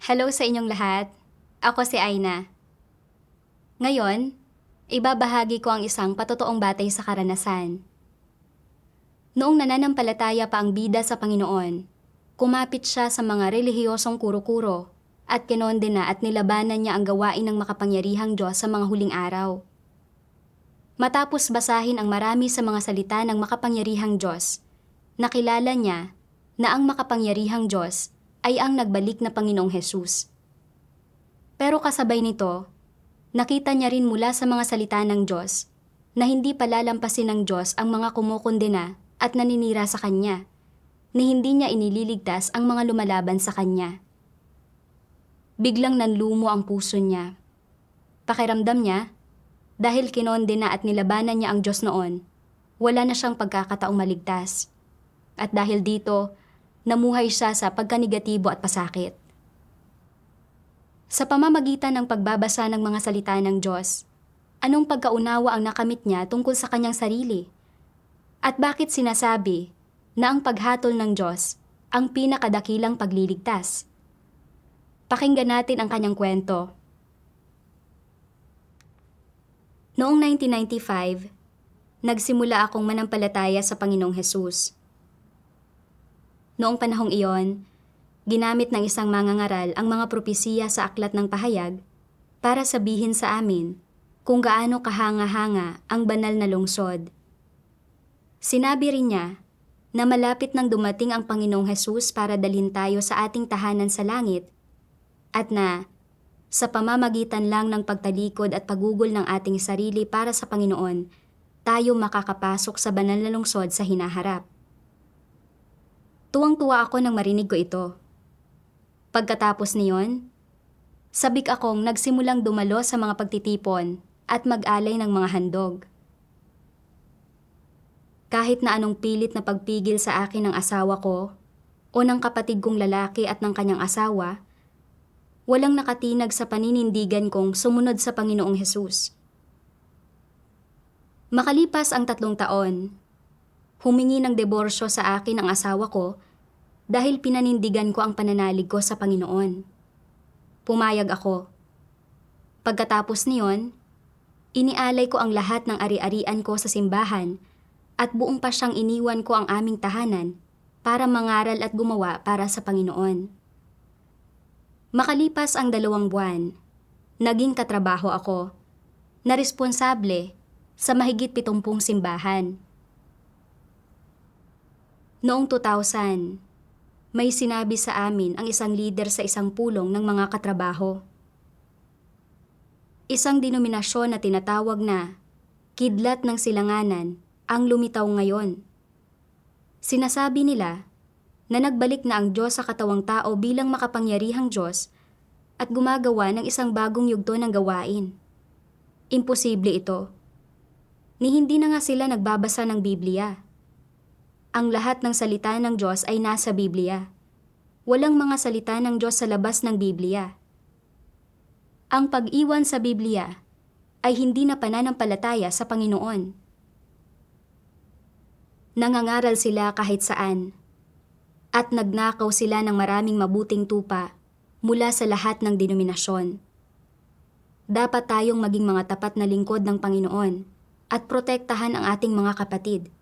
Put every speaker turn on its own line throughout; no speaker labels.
Hello sa inyong lahat. Ako si Aina. Ngayon, ibabahagi ko ang isang patotoong batay sa karanasan. Noong nananampalataya pa ang bida sa Panginoon, kumapit siya sa mga relihiyosong kuro-kuro at kinondena at nilabanan niya ang gawain ng makapangyarihang Diyos sa mga huling araw. Matapos basahin ang marami sa mga salita ng makapangyarihang Diyos, nakilala niya na ang makapangyarihang Diyos ay ang nagbalik na Panginoong Hesus. Pero kasabay nito, nakita niya rin mula sa mga salita ng Diyos na hindi palalampasin ng Diyos ang mga kumukondena at naninira sa Kanya, ni hindi niya inililigtas ang mga lumalaban sa Kanya. Biglang nanlumo ang puso niya. Pakiramdam niya, dahil kinondena at nilabanan niya ang Diyos noon, wala na siyang pagkakataong maligtas. At dahil dito, namuhay siya sa pagkanegatibo at pasakit. Sa pamamagitan ng pagbabasa ng mga salita ng Diyos, anong pagkaunawa ang nakamit niya tungkol sa kanyang sarili? At bakit sinasabi na ang paghatol ng Diyos ang pinakadakilang pagliligtas? Pakinggan natin ang kanyang kwento. Noong 1995, nagsimula akong manampalataya sa Panginoong Hesus. Noong panahong iyon, ginamit ng isang mangangaral ang mga propesiya sa aklat ng pahayag para sabihin sa amin kung gaano kahanga-hanga ang banal na lungsod. Sinabi rin niya na malapit nang dumating ang Panginoong Hesus para dalhin tayo sa ating tahanan sa langit at na sa pamamagitan lang ng pagtalikod at pagugol ng ating sarili para sa Panginoon, tayo makakapasok sa banal na lungsod sa hinaharap. Tuwang-tuwa ako nang marinig ko ito. Pagkatapos niyon, sabik akong nagsimulang dumalo sa mga pagtitipon at mag-alay ng mga handog. Kahit na anong pilit na pagpigil sa akin ng asawa ko o ng kapatid kong lalaki at ng kanyang asawa, walang nakatinag sa paninindigan kong sumunod sa Panginoong Hesus. Makalipas ang 3 taon, humingi ng diborsyo sa akin ang asawa ko dahil pinanindigan ko ang pananalig ko sa Panginoon. Pumayag ako. Pagkatapos niyon, inialay ko ang lahat ng ari-arian ko sa simbahan at buong pasyang iniwan ko ang aming tahanan para mangaral at gumawa para sa Panginoon. Makalipas ang 2 buwan, naging katrabaho ako na responsable sa mahigit 70 simbahan. Noong 2000, may sinabi sa amin ang isang leader sa isang pulong ng mga katrabaho. Isang denominasyon na tinatawag na Kidlat ng Silanganan ang lumitaw ngayon. Sinasabi nila na nagbalik na ang Diyos sa katawang tao bilang makapangyarihang Diyos at gumagawa ng isang bagong yugto ng gawain. Imposible ito. Ni hindi na nga sila nagbabasa ng Biblia. Ang lahat ng salita ng Diyos ay nasa Biblia. Walang mga salita ng Diyos sa labas ng Biblia. Ang pag-iwan sa Biblia ay hindi na pananampalataya sa Panginoon. Nangangaral sila kahit saan, at nagnakaw sila ng maraming mabuting tupa mula sa lahat ng denominasyon. Dapat tayong maging mga tapat na lingkod ng Panginoon at protektahan ang ating mga kapatid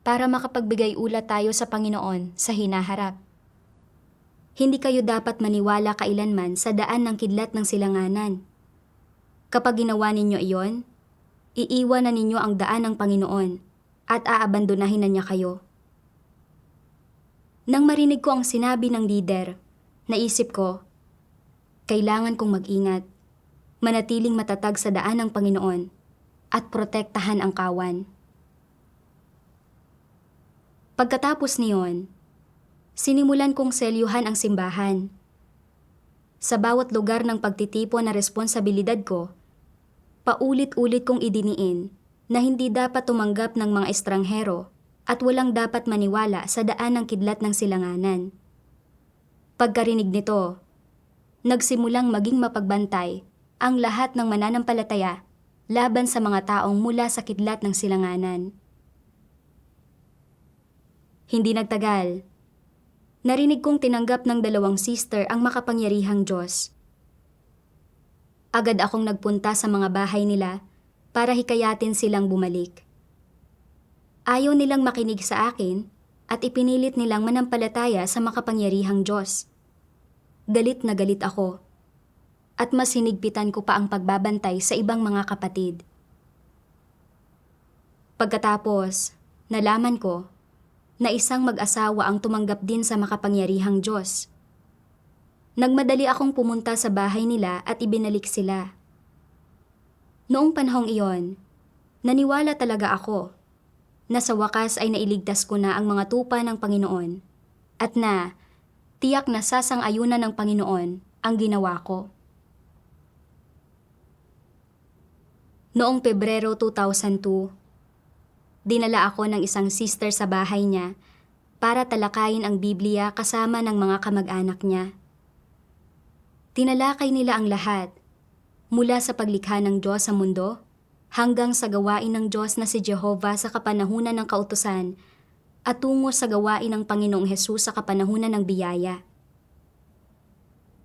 para makapagbigay ulat tayo sa Panginoon sa hinaharap. Hindi kayo dapat maniwala kailanman sa daan ng kidlat ng silanganan. Kapag ginawa ninyo iyon, iiwan na ninyo ang daan ng Panginoon at aabandonahin na niya kayo. Nang marinig ko ang sinabi ng leader, naisip ko, kailangan kong mag-ingat, manatiling matatag sa daan ng Panginoon at protektahan ang kawan. Pagkatapos niyon, sinimulan kong selyuhan ang simbahan. Sa bawat lugar ng pagtitipon na responsibilidad ko, paulit-ulit kong idiniin na hindi dapat tumanggap ng mga estranghero at walang dapat maniwala sa daan ng kidlat ng silanganan. Pagkarinig nito, nagsimulang maging mapagbantay ang lahat ng mananampalataya laban sa mga taong mula sa kidlat ng silanganan. Hindi nagtagal, Narinig kong tinanggap ng 2 sister ang makapangyarihang Diyos. Agad akong nagpunta sa mga bahay nila para hikayatin silang bumalik. Ayaw nilang makinig sa akin at ipinilit nilang manampalataya sa makapangyarihang Diyos. Galit na galit ako at mas hinigpitan ko pa ang pagbabantay sa ibang mga kapatid. Pagkatapos, nalaman ko na isang mag-asawa ang tumanggap din sa makapangyarihang Diyos. Nagmadali akong pumunta sa bahay nila at ibinalik sila. Noong panahong iyon, naniwala talaga ako na sa wakas ay nailigtas ko na ang mga tupa ng Panginoon at na tiyak na sasang-ayunan ng Panginoon ang ginawa ko. Noong Pebrero 2002, dinala ako ng isang sister sa bahay niya para talakayin ang Biblia kasama ng mga kamag-anak niya. Tinalakay nila ang lahat, mula sa paglikha ng Diyos sa mundo hanggang sa gawain ng Diyos na si Jehovah sa kapanahunan ng kautusan at tungo sa gawain ng Panginoong Hesus sa kapanahunan ng biyaya.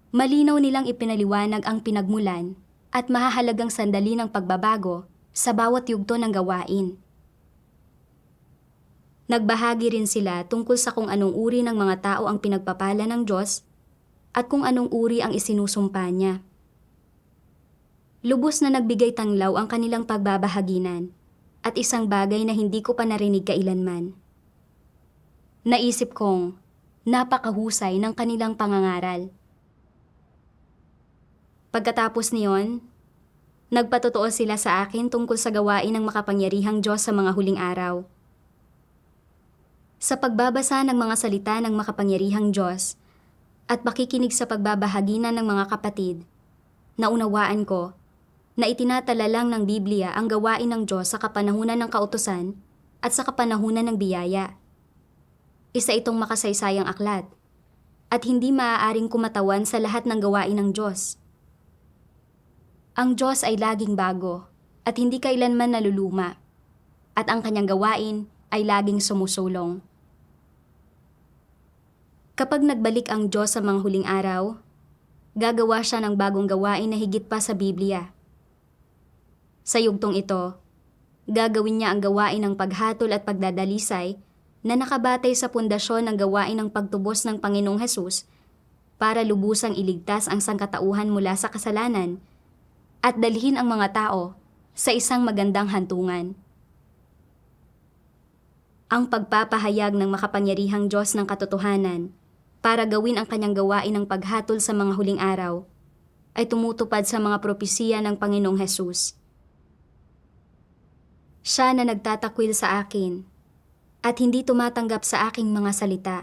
Malinaw nilang ipinaliwanag ang pinagmulan at mahahalagang sandali ng pagbabago sa bawat yugto ng gawain. Nagbahagi rin sila tungkol sa kung anong uri ng mga tao ang pinagpapala ng Diyos at kung anong uri ang isinusumpa niya. Lubos na nagbigay tanglaw ang kanilang pagbabahaginan at isang bagay na hindi ko pa narinig kailanman. Naisip kong napakahusay ng kanilang pangangaral. Pagkatapos niyon, nagpatotoo sila sa akin tungkol sa gawain ng makapangyarihang Diyos sa mga huling araw. Sa pagbabasa ng mga salita ng makapangyarihang Diyos at pakikinig sa pagbabahaginan ng mga kapatid, naunawaan ko na itinatala lang ng Biblia ang gawain ng Diyos sa kapanahunan ng kautusan at sa kapanahunan ng biyaya. Isa itong makasaysayang aklat at hindi maaaring kumatawan sa lahat ng gawain ng Diyos. Ang Diyos ay laging bago at hindi kailanman naluluma at ang kanyang gawain ay laging sumusulong. Kapag nagbalik ang Diyos sa mga huling araw, gagawa siya ng bagong gawain na higit pa sa Biblia. Sa yugtong ito, gagawin niya ang gawain ng paghatol at pagdadalisay na nakabatay sa pundasyon ng gawain ng pagtubos ng Panginoong Hesus para lubusang iligtas ang sangkatauhan mula sa kasalanan at dalhin ang mga tao sa isang magandang hantungan. Ang pagpapahayag ng makapangyarihang Diyos ng katotohanan para gawin ang kanyang gawain ng paghatol sa mga huling araw ay tumutupad sa mga propesiya ng Panginoong Hesus. Siya na nagtatakwil sa akin at hindi tumatanggap sa aking mga salita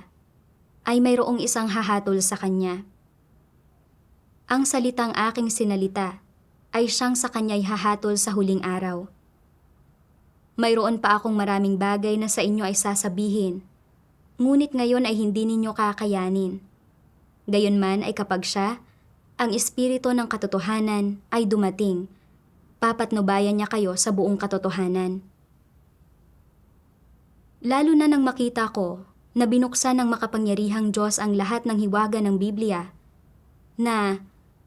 ay mayroong isang hahatol sa kanya. Ang salitang aking sinalita ay siyang sa kanya'y hahatol sa huling araw. Mayroon pa akong maraming bagay na sa inyo ay sasabihin, ngunit ngayon ay hindi ninyo kakayanin. Gayunman ay kapag siya, ang Espiritu ng katotohanan ay dumating, papatnubayan niya kayo sa buong katotohanan. Lalo na nang makita ko na binuksan ng makapangyarihang Diyos ang lahat ng hiwaga ng Biblia, na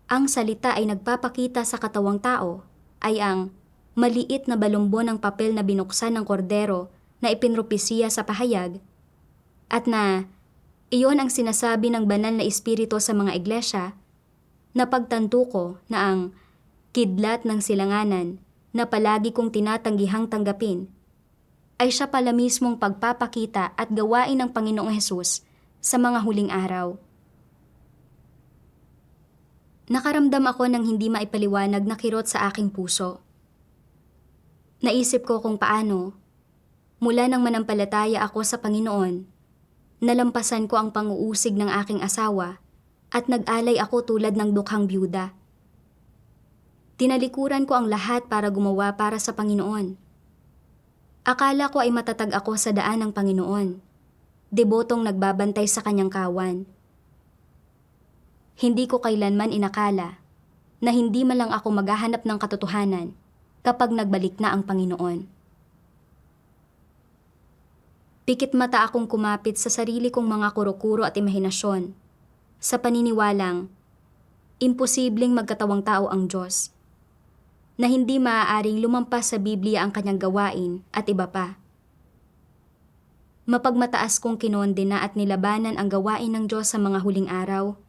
ang salita ay nagpapakita sa katawang tao ay ang maliit na balumbo ng papel na binuksan ng kordero na ipinropesiya sa pahayag, at na iyon ang sinasabi ng banal na Espiritu sa mga iglesia, na pagtanto ko na ang kidlat ng silanganan na palagi kong tinatanggihang tanggapin ay siya pala mismong pagpapakita at gawain ng Panginoong Hesus sa mga huling araw. Nakaramdam ako ng hindi maipaliwanag na kirot sa aking puso. Naisip ko kung paano, mula nang manampalataya ako sa Panginoon, nalampasan ko ang pang-uusig ng aking asawa at nag-alay ako tulad ng dukhang byuda. Tinalikuran ko ang lahat para gumawa para sa Panginoon. Akala ko ay matatag ako sa daan ng Panginoon, debotong nagbabantay sa kanyang kawan. Hindi ko kailanman inakala na hindi man lang ako maghahanap ng katotohanan kapag nagbalik na ang Panginoon. Pikit mata akong kumapit sa sarili kong mga kuro-kuro at imahinasyon, sa paniniwalang imposibleng magkatawang tao ang Diyos, na hindi maaaring lumampas sa Biblia ang kanyang gawain at iba pa. Mapagmataas kong kinondena at nilabanan ang gawain ng Diyos sa mga huling araw.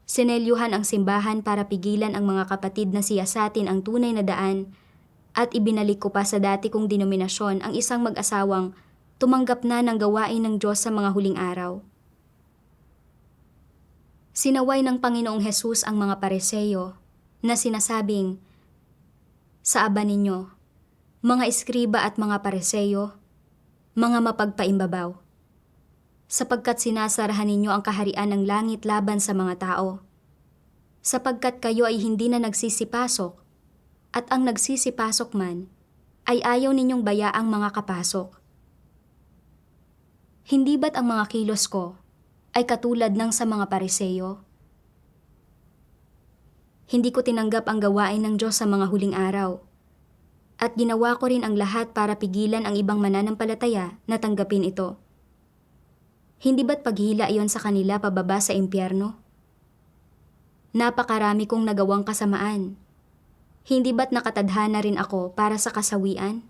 Sinelyuhan ang simbahan para pigilan ang mga kapatid na siyasatin ang tunay na daan at ibinalik ko pa sa dati kong denominasyon ang isang mag-asawang tumanggap na ng gawain ng Diyos sa mga huling araw. Sinaway ng Panginoong Hesus ang mga Pariseo na sinasabing, "Sa aba ninyo, mga eskriba at mga Pariseo, mga mapagpaimbabaw, sapagkat sinasarahan ninyo ang kaharian ng langit laban sa mga tao, sapagkat kayo ay hindi na nagsisipasok, at ang nagsisipasok man ay ayaw ninyong bayaang mga kapasok. Hindi ba't ang mga kilos ko ay katulad ng sa mga Pariseo? Hindi ko tinanggap ang gawain ng Diyos sa mga huling araw, at ginawa ko rin ang lahat para pigilan ang ibang mananampalataya na tanggapin ito. Hindi ba't paghila iyon sa kanila pababa sa impyerno? Napakarami kong nagawang kasamaan. Hindi ba't nakatadhana rin ako para sa kasawian?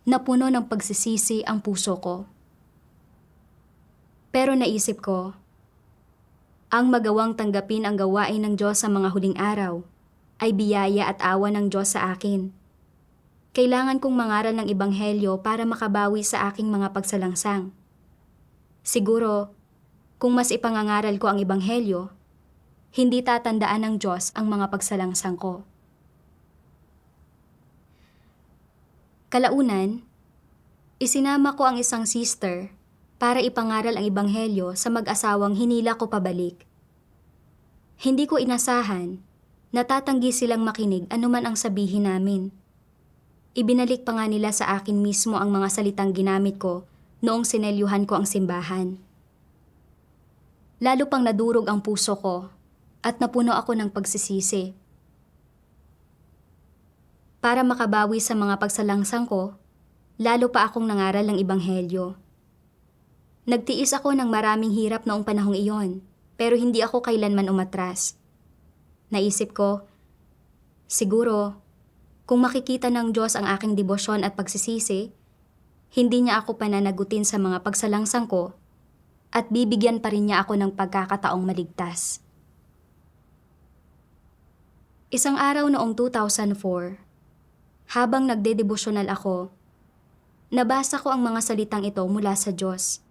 Napuno ng pagsisisi ang puso ko. Pero naisip ko, ang magawang tanggapin ang gawain ng Diyos sa mga huling araw ay biyaya at awa ng Diyos sa akin. Kailangan kong mangaral ng ebanghelyo para makabawi sa aking mga pagsalangsang. Siguro, kung mas ipangangaral ko ang ebanghelyo, hindi tatandaan ng Diyos ang mga pagsalangsang ko. Kalaunan, isinama ko ang isang sister para ipangaral ang ebanghelyo sa mag-asawang hinila ko pabalik. Hindi ko inasahan, natatanggi silang makinig anuman ang sabihin namin. Ibinalik pa nga nila sa akin mismo ang mga salitang ginamit ko noong sinelyuhan ko ang simbahan. Lalo pang nadurog ang puso ko at napuno ako ng pagsisisi. Para makabawi sa mga pagsalangsang ko, lalo pa akong nangaral ng ebanghelyo. Nagtiis ako ng maraming hirap noong panahong iyon, pero hindi ako kailanman umatras. Naisip ko, siguro, kung makikita ng Diyos ang aking debosyon at pagsisisi, hindi niya ako pananagutin sa mga pagsalangsang ko at bibigyan pa rin niya ako ng pagkakataong maligtas. Isang araw noong 2004, habang nagdedebosyonal ako, nabasa ko ang mga salitang ito mula sa Diyos.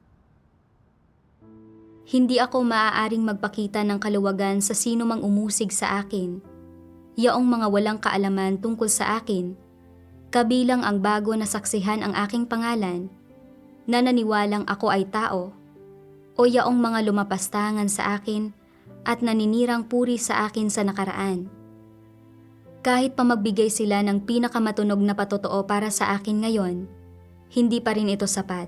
Hindi ako maaaring magpakita ng kaluwagan sa sino mang umusig sa akin, yaong mga walang kaalaman tungkol sa akin, kabilang ang bago na saksihan ang aking pangalan, na naniwalang ako ay tao, o yaong mga lumapastangan sa akin at naninirang puri sa akin sa nakaraan. Kahit pa magbigay sila ng pinakamatunog na patotoo para sa akin ngayon, hindi pa rin ito sapat.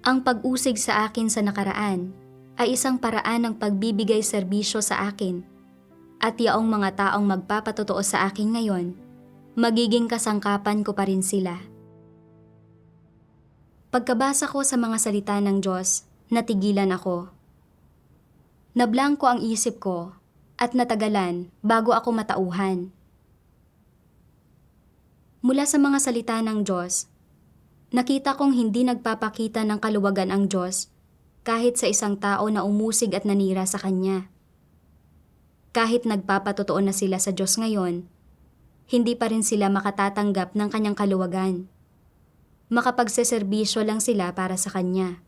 Ang pag-usig sa akin sa nakaraan ay isang paraan ng pagbibigay serbisyo sa akin, at yaong mga taong magpapatotoo sa akin ngayon, magiging kasangkapan ko pa rin sila. Pagkabasa ko sa mga salita ng Diyos, natigilan ako. Nablangko ang isip ko at natagalan bago ako matauhan. Mula sa mga salita ng Diyos, nakita kong hindi nagpapakita ng kaluwagan ang Diyos kahit sa isang tao na umusig at nanira sa Kanya. Kahit nagpapatotoo na sila sa Diyos ngayon, hindi pa rin sila makatatanggap ng Kanyang kaluwagan. Makapagseserbisyo lang sila para sa Kanya.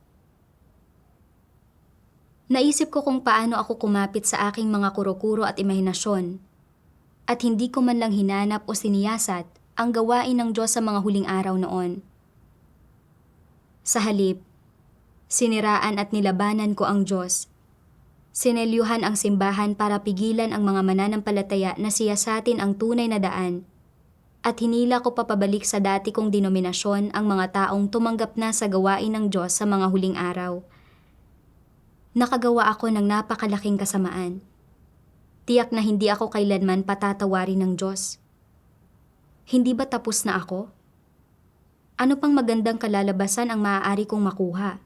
Naisip ko kung paano ako kumapit sa aking mga kuro-kuro at imahinasyon, at hindi ko man lang hinanap o siniyasat ang gawain ng Diyos sa mga huling araw noon. Sa halip, siniraan at nilabanan ko ang Diyos. Sinelyuhan ang simbahan para pigilan ang mga mananampalataya na siyasatin ang tunay na daan, at hinila ko papabalik sa dati kong denominasyon ang mga taong tumanggap na sa gawain ng Diyos sa mga huling araw. Nakagawa ako ng napakalaking kasamaan. Tiyak na hindi ako kailanman patatawarin ng Diyos. Hindi ba tapos na ako? Ano pang magandang kalalabasan ang maaari kong makuha?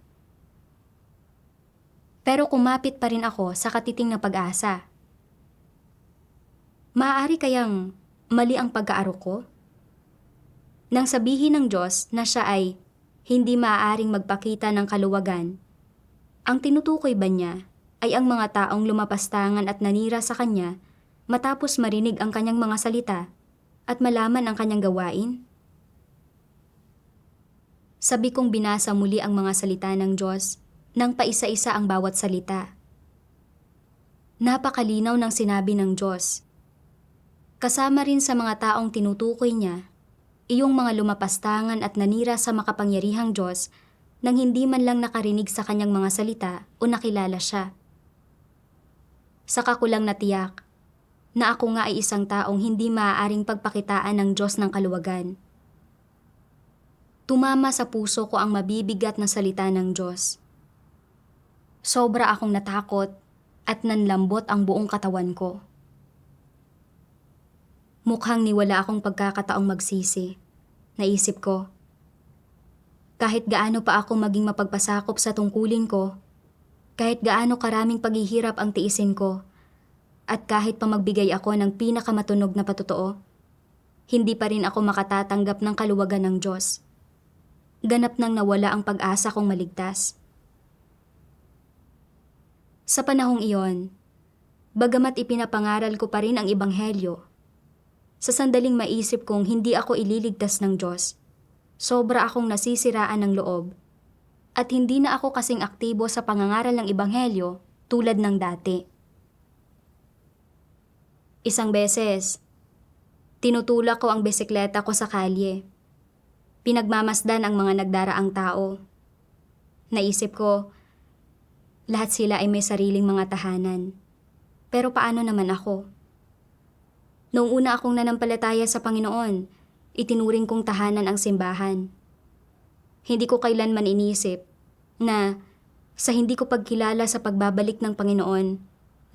Pero kumapit pa rin ako sa katiting na pag-asa. Maaari kayang mali ang pag-aaro ko? Nang sabihin ng Diyos na siya ay hindi maaaring magpakita ng kaluwagan, ang tinutukoy ba niya ay ang mga taong lumapastangan at nanira sa Kanya matapos marinig ang Kanyang mga salita at malaman ang Kanyang gawain? Sabi kong binasa muli ang mga salita ng Diyos nang paisa-isa ang bawat salita. Napakalinaw ng sinabi ng Diyos. Kasama rin sa mga taong tinutukoy niya, iyong mga lumapastangan at nanira sa makapangyarihang Diyos nang hindi man lang nakarinig sa Kanyang mga salita o nakilala siya. Saka ko lang natiyak na ako nga ay isang taong hindi maaaring pagpakitaan ng Diyos ng kaluwagan. Tumama sa puso ko ang mabibigat na salita ng Diyos. Sobra akong natakot at nanlambot ang buong katawan ko. Mukhang niwala akong pagkakataong magsisi. Naisip ko, kahit gaano pa ako maging mapagpasakop sa tungkulin ko, kahit gaano karaming paghihirap ang tiisin ko, at kahit pa magbigay ako ng pinakamatunog na patotoo, hindi pa rin ako makatatanggap ng kaluwagan ng Diyos. Ganap nang nawala ang pag-asa kong maligtas. Sa panahong iyon, bagamat ipinapangaral ko pa rin ang Ebanghelyo, sa sandaling maisip kong hindi ako ililigtas ng Diyos, sobra akong nasisiraan ng loob at hindi na ako kasing aktibo sa pangangaral ng Ebanghelyo tulad ng dati. Isang beses, tinutulak ko ang bisikleta ko sa kalye. Pinagmamasdan ang mga nagdaraang tao. Naisip ko, lahat sila ay may sariling mga tahanan. Pero paano naman ako? Noong una akong nanampalataya sa Panginoon, itinuring kong tahanan ang simbahan. Hindi ko kailanman inisip na sa hindi ko pagkilala sa pagbabalik ng Panginoon,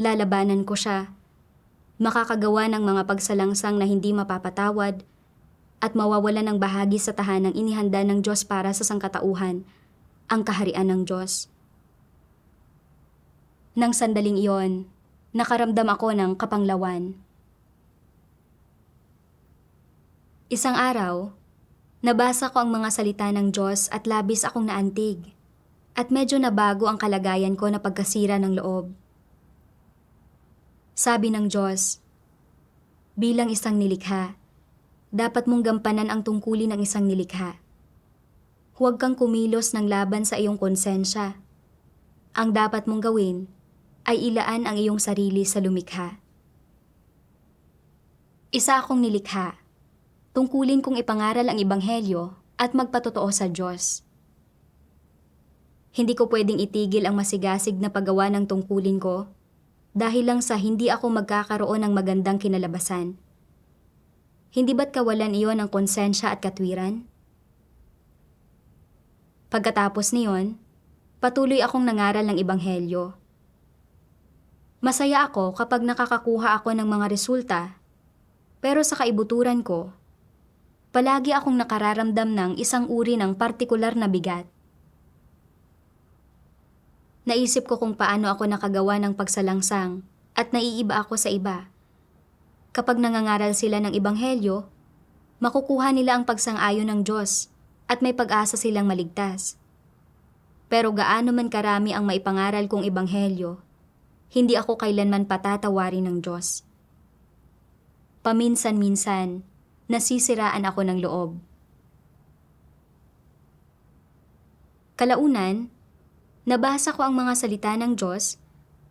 lalabanan ko siya. Makakagawa ng mga pagsalangsang na hindi mapapatawad at mawawalan ng bahagi sa tahanang inihanda ng Diyos para sa sangkatauhan, ang kaharian ng Diyos. Nang sandaling iyon, nakaramdam ako ng kapanglawan. Isang araw, nabasa ko ang mga salita ng Diyos at labis akong naantig at medyo nabago ang kalagayan ko na pagkasira ng loob. Sabi ng Diyos, bilang isang nilikha, dapat mong gampanan ang tungkulin ng isang nilikha. Huwag kang kumilos ng laban sa iyong konsensya. Ang dapat mong gawin ay ilaan ang iyong sarili sa lumikha. Isa akong nilikha. Tungkulin kong ipangaral ang Ebanghelyo at magpatotoo sa Diyos. Hindi ko pwedeng itigil ang masigasig na paggawa ng tungkulin ko dahil lang sa hindi ako magkakaroon ng magandang kinalabasan. Hindi ba't kawalan iyon ng konsensya at katwiran? Pagkatapos niyon, patuloy akong nangaral ng Ebanghelyo. Masaya ako kapag nakakakuha ako ng mga resulta, pero sa kaibuturan ko, palagi akong nakararamdam ng isang uri ng partikular na bigat. Naisip ko kung paano ako nakagawa ng pagsalangsang at naiiba ako sa iba. Kapag nangangaral sila ng Ebanghelyo, makukuha nila ang pagsang-ayon ng Diyos at may pag-asa silang maligtas. Pero gaano man karami ang maipangaral kong Ebanghelyo, hindi ako kailanman patatawarin ng Diyos. Paminsan-minsan, nasisiraan ako ng loob. Kalaunan, nabasa ko ang mga salita ng Diyos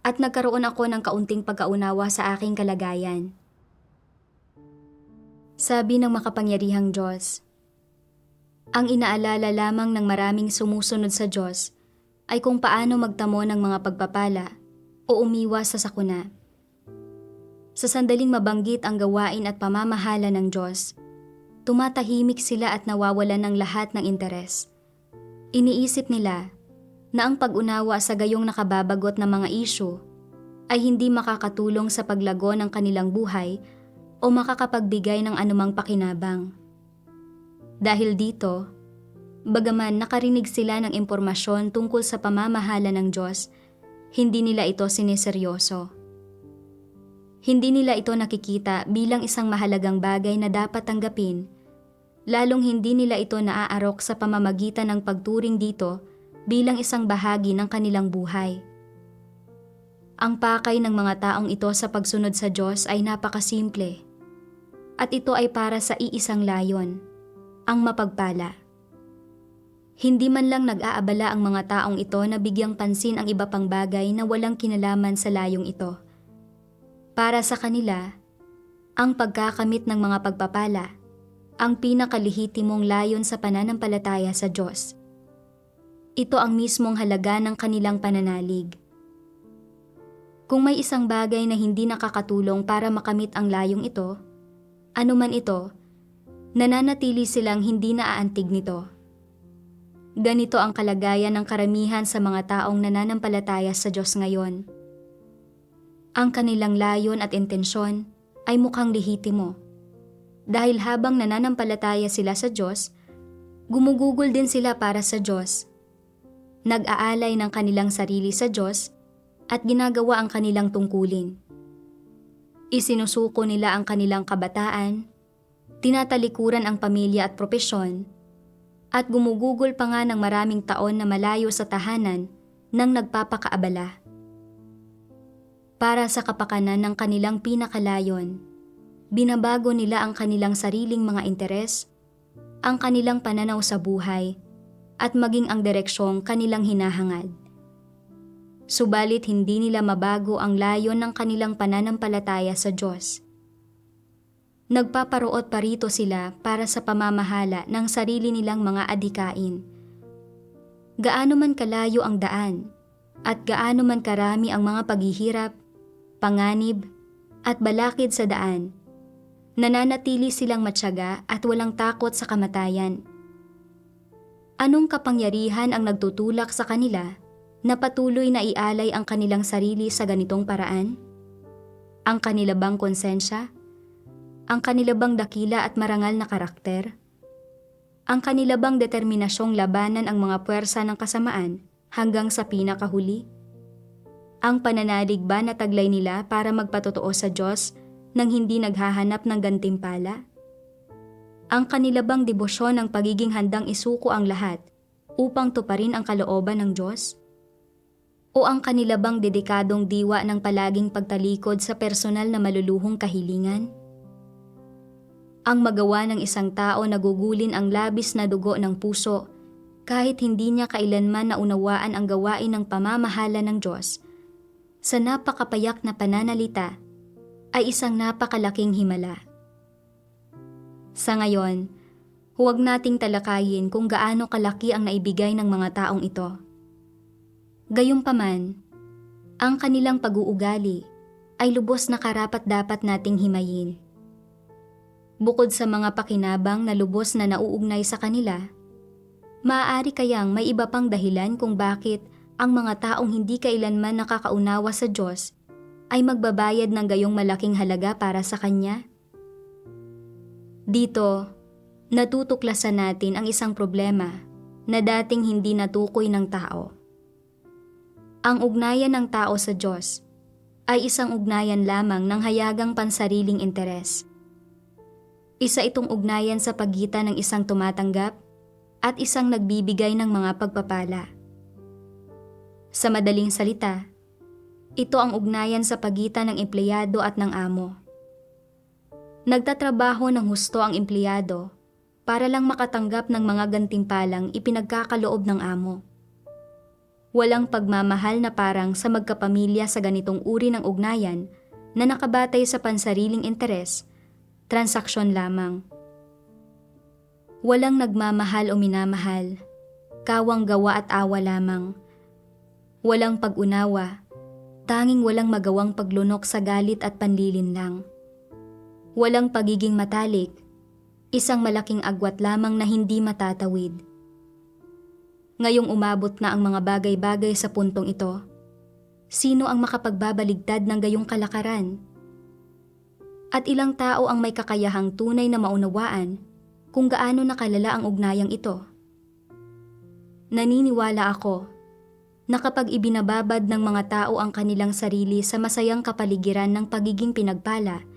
at nagkaroon ako ng kaunting pagkaunawa sa aking kalagayan. Sabi ng makapangyarihang Diyos, ang inaalala lamang ng maraming sumusunod sa Diyos ay kung paano magtamo ng mga pagpapala o umiwas sa sakuna. Sa sandaling mabanggit ang gawain at pamamahala ng Diyos, tumatahimik sila at nawawalan ng lahat ng interes. Iniisip nila na ang pag-unawa sa gayong nakababagot na mga isyu ay hindi makakatulong sa paglago ng kanilang buhay o makakapagbigay ng anumang pakinabang. Dahil dito, Bagaman nakarinig sila ng impormasyon tungkol sa pamamahala ng Diyos, hindi nila ito sineseryoso. Hindi nila ito nakikita bilang isang mahalagang bagay na dapat tanggapin, lalong hindi nila ito naaarok sa pamamagitan ng pagturing dito bilang isang bahagi ng kanilang buhay. Ang pakay ng mga taong ito sa pagsunod sa Diyos ay napakasimple, at ito ay para sa iisang layon, ang mapagpala. Hindi man lang nag-aabala ang mga taong ito na bigyang pansin ang iba pang bagay na walang kinalaman sa layong ito. Para sa kanila, ang pagkakamit ng mga pagpapala, ang pinakalihitimong layon sa pananampalataya sa Diyos. Ito ang mismong halaga ng kanilang pananalig. Kung may isang bagay na hindi nakakatulong para makamit ang layong ito, anuman ito, nananatili silang hindi naaantig nito. Ganito ang kalagayan ng karamihan sa mga taong nananampalataya sa Diyos ngayon. Ang kanilang layon at intensyon ay mukhang lehitimo. Dahil habang nananampalataya sila sa Diyos, gumugugol din sila para sa Diyos. Nag-aalay ng kanilang sarili sa Diyos at ginagawa ang kanilang tungkulin. Isinusuko nila ang kanilang kabataan, tinatalikuran ang pamilya at propesyon, at gumugugol pa nga ng maraming taon na malayo sa tahanan ng nagpapakaabala. Para sa kapakanan ng kanilang pinakalayon, binabago nila ang kanilang sariling mga interes, ang kanilang pananaw sa buhay, at maging ang direksyong kanilang hinahangad. Subalit hindi nila mabago ang layon ng kanilang pananampalataya sa Diyos. Nagpaparoot pa rito sila para sa pamamahala ng sarili nilang mga adhikain. Gaano man kalayo ang daan, at gaano man karami ang mga paghihirap, panganib, at balakid sa daan, nananatili silang matyaga at walang takot sa kamatayan. Anong kapangyarihan ang nagtutulak sa kanila na patuloy na ialay ang kanilang sarili sa ganitong paraan? Ang kanila bang konsensya? Ang kanila bang dakila at marangal na karakter? Ang kanila bang determinasyong labanan ang mga puwersa ng kasamaan hanggang sa pinakahuli? Ang pananalig ba na taglay nila para magpatotoo sa Diyos nang hindi naghahanap ng gantimpala? Ang kanila bang debosyon ng pagiging handang isuko ang lahat upang tuparin ang kalooban ng Diyos? O ang kanila bang dedikadong diwa ng palaging pagtalikod sa personal na maluluhong kahilingan? Ang magawa ng isang tao na gugulin ang labis na dugo ng puso kahit hindi niya kailanman naunawaan ang gawain ng pamamahala ng Diyos, sa napakapayak na pananalita, ay isang napakalaking himala. Sa ngayon, huwag nating talakayin kung gaano kalaki ang naibigay ng mga taong ito. Gayunpaman, ang kanilang pag-uugali ay lubos na karapat-dapat nating himayin. Bukod sa mga pakinabang na lubos na nauugnay sa kanila, maaari kayang may iba pang dahilan kung bakit ang mga taong hindi kailanman nakakaunawa sa Diyos ay magbabayad ng gayong malaking halaga para sa Kanya? Dito, natutuklasan natin ang isang problema na dating hindi natukoy ng tao. Ang ugnayan ng tao sa Diyos ay isang ugnayan lamang ng hayagang pansariling interes. Isa itong ugnayan sa pagitan ng isang tumatanggap at isang nagbibigay ng mga pagpapala. Sa madaling salita, ito ang ugnayan sa pagitan ng empleyado at ng amo. Nagtatrabaho ng husto ang empleyado para lang makatanggap ng mga gantimpalang ipinagkakaloob ng amo. Walang pagmamahal na parang sa magkapamilya sa ganitong uri ng ugnayan na nakabatay sa pansariling interes, transaksyon lamang. Walang nagmamahal o minamahal, kawang gawa at awa lamang. Walang pag-unawa, tanging walang magawang paglunok sa galit at panlilin lang. Walang pagiging matalik, isang malaking agwat lamang na hindi matatawid. Ngayong umabot na ang mga bagay-bagay sa puntong ito, sino ang makapagbabaligtad ng gayong kalakaran? At ilang tao ang may kakayahang tunay na maunawaan kung gaano nakalala ang ugnayang ito? Naniniwala ako na kapag ibinababad ng mga tao ang kanilang sarili sa masayang kapaligiran ng pagiging pinagpala,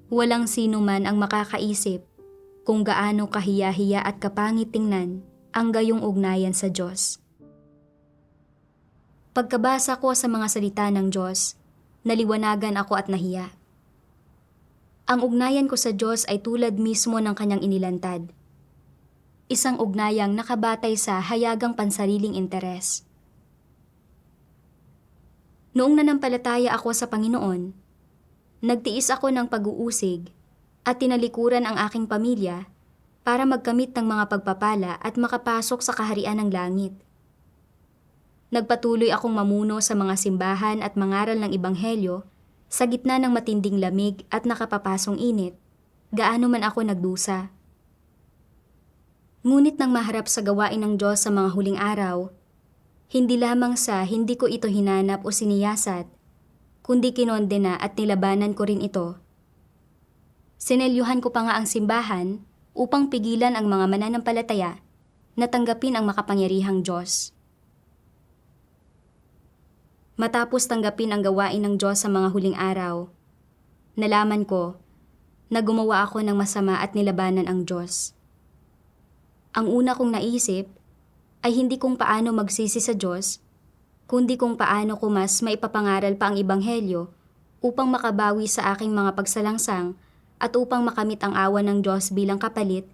walang sino man ang makakaisip kung gaano kahiya-hiya at kapangit tingnan ang gayong ugnayan sa Diyos. Pagkabasa ko sa mga salita ng Diyos, naliwanagan ako at nahiya. Ang ugnayan ko sa Diyos ay tulad mismo ng kanyang inilantad. Isang ugnayang nakabatay sa hayagang pansariling interes. Noong nanampalataya ako sa Panginoon, nagtiis ako ng pag-uusig at tinalikuran ang aking pamilya para magkamit ng mga pagpapala at makapasok sa kaharian ng langit. Nagpatuloy akong mamuno sa mga simbahan at mangaral ng Ebanghelyo sa gitna ng matinding lamig at nakapapasong init, gaano man ako nagdusa. Ngunit nang maharap sa gawain ng Diyos sa mga huling araw, hindi lamang sa hindi ko ito hinanap o siniyasat, kundi kinondena at nilabanan ko rin ito. Sinelyuhan ko pa nga ang simbahan upang pigilan ang mga mananampalataya na tanggapin ang makapangyarihang Diyos. Matapos tanggapin ang gawain ng Diyos sa mga huling araw, nalaman ko na gumawa ako ng masama at nilabanan ang Diyos. Ang una kong naisip ay hindi kung paano magsisi sa Diyos, kundi kung paano ko mas maipapangaral pa ang Ebanghelyo upang makabawi sa aking mga pagsalangsang at upang makamit ang awa ng Diyos bilang kapalit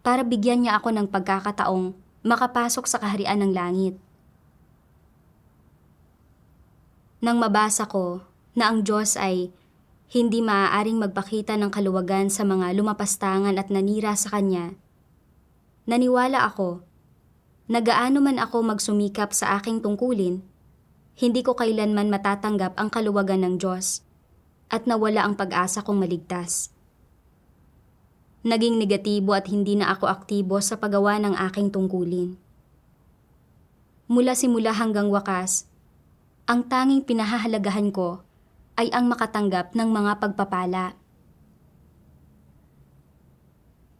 para bigyan niya ako ng pagkakataong makapasok sa kaharian ng langit. Nang mabasa ko na ang Diyos ay hindi maaaring magpakita ng kaluwagan sa mga lumapastangan at nanira sa Kanya, naniwala ako na gaano man ako magsumikap sa aking tungkulin, hindi ko kailanman matatanggap ang kaluwagan ng Diyos at nawala ang pag-asa kong maligtas. Naging negatibo at hindi na ako aktibo sa paggawa ng aking tungkulin. Mula simula hanggang wakas, ang tanging pinahahalagahan ko ay ang makatanggap ng mga pagpapala.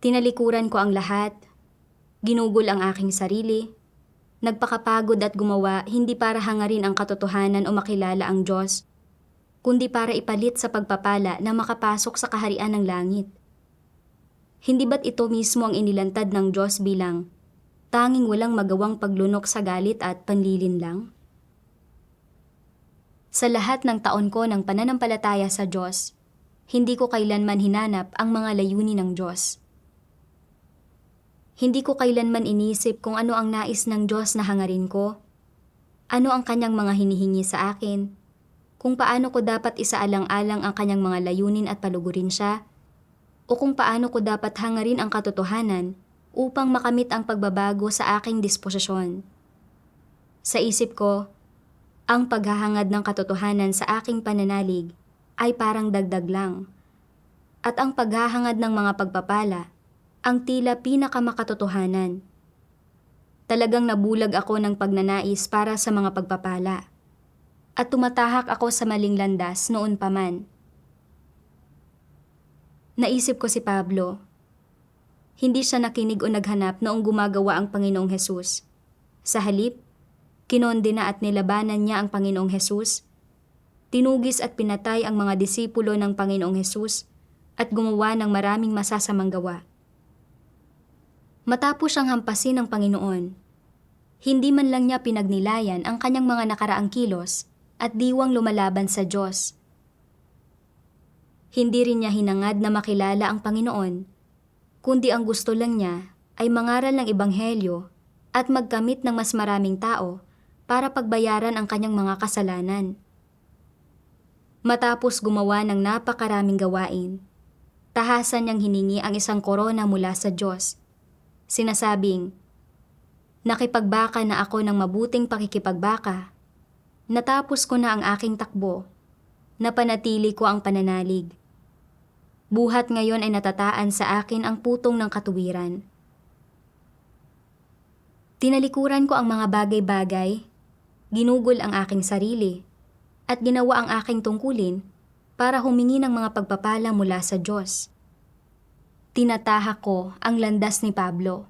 Tinalikuran ko ang lahat, ginugol ang aking sarili, nagpakapagod at gumawa hindi para hangarin ang katotohanan o makilala ang Diyos, kundi para ipalit sa pagpapala na makapasok sa kaharian ng langit. Hindi ba't ito mismo ang inilantad ng Diyos bilang tanging walang magawang paglunok sa galit at panlilin lang? Sa lahat ng taon ko ng pananampalataya sa Diyos, hindi ko kailanman hinanap ang mga layunin ng Diyos. Hindi ko kailanman inisip kung ano ang nais ng Diyos na hangarin ko, ano ang kanyang mga hinihingi sa akin, kung paano ko dapat isaalang-alang ang kanyang mga layunin at palugurin siya, o kung paano ko dapat hangarin ang katotohanan upang makamit ang pagbabago sa aking disposisyon. Sa isip ko, ang paghahangad ng katotohanan sa aking pananalig ay parang dagdag lang, at ang paghahangad ng mga pagpapala ang tila pinakamakatotohanan. Talagang nabulag ako ng pagnanais para sa mga pagpapala, at tumatahak ako sa maling landas noon pa man. Naisip ko si Pablo. Hindi siya nakinig o naghanap noong gumagawa ang Panginoong Hesus. Sa halip, kinondena at nilabanan niya ang Panginoong Hesus. Tinugis at pinatay ang mga disipulo ng Panginoong Hesus at gumawa ng maraming masasamang gawa. Matapos siyang hampasin ng Panginoon, hindi man lang niya pinagnilayan ang kanyang mga nakaraang kilos at diwang lumalaban sa Diyos. Hindi rin niya hinangad na makilala ang Panginoon, kundi ang gusto lang niya ay mangaral ng Ebanghelyo at magkamit ng mas maraming tao para pagbayaran ang kanyang mga kasalanan. Matapos gumawa ng napakaraming gawain, tahasan niyang hiningi ang isang korona mula sa Diyos. Sinasabing, nakipagbaka na ako ng mabuting pakikipagbaka. Natapos ko na ang aking takbo. Napanatili ko ang pananalig. Buhat ngayon ay natataan sa akin ang putong ng katuwiran. Tinalikuran ko ang mga bagay-bagay, ginugol ang aking sarili, at ginawa ang aking tungkulin para humingi ng mga pagpapala mula sa Diyos. Tinatahak ko ang landas ni Pablo.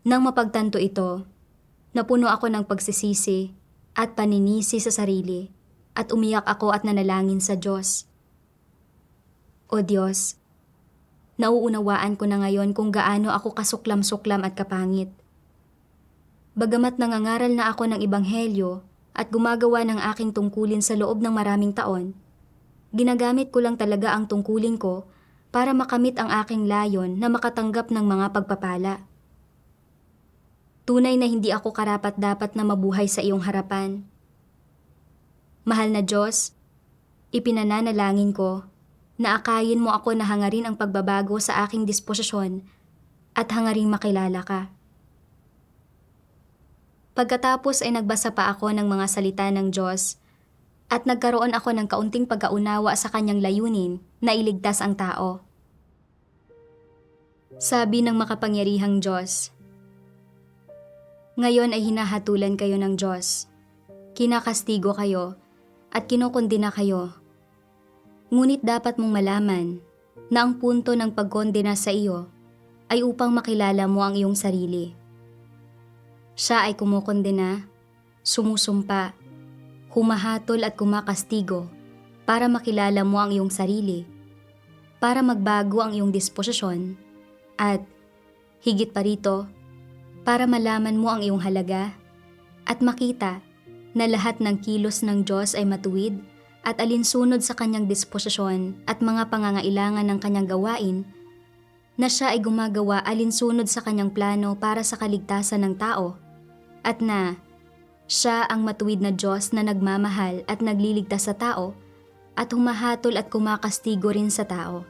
Nang mapagtanto ito, napuno ako ng pagsisisi at paninisi sa sarili at umiyak ako at nanalangin sa Diyos. O Diyos, nauunawaan ko na ngayon kung gaano ako kasuklam-suklam at kapangit. Bagamat nangangaral na ako ng ebanghelyo at gumagawa ng aking tungkulin sa loob ng maraming taon, ginagamit ko lang talaga ang tungkulin ko para makamit ang aking layon na makatanggap ng mga pagpapala. Tunay na hindi ako karapat-dapat na mabuhay sa iyong harapan. Mahal na Diyos, ipinananalangin ko na akayin mo ako na hangarin ang pagbabago sa aking disposisyon at hangaring makilala ka. Pagkatapos ay nagbasa pa ako ng mga salita ng Diyos at nagkaroon ako ng kaunting pagkaunawa sa kanyang layunin na iligtas ang tao. Sabi ng makapangyarihang Diyos, ngayon ay hinahatulan kayo ng Diyos, kinakastigo kayo at kinukondena kayo. Ngunit dapat mong malaman na ang punto ng pagkondena sa iyo ay upang makilala mo ang iyong sarili. Siya ay kumukondena, sumusumpa, humahatol at kumakastigo para makilala mo ang iyong sarili, para magbago ang iyong disposisyon, at higit pa rito, para malaman mo ang iyong halaga at makita na lahat ng kilos ng Diyos ay matuwid at alinsunod sa kanyang disposisyon at mga pangangailangan ng kanyang gawain, na siya ay gumagawa alinsunod sa kanyang plano para sa kaligtasan ng tao, at na siya ang matuwid na Diyos na nagmamahal at nagliligtas sa tao at humahatol at kumakastigo rin sa tao.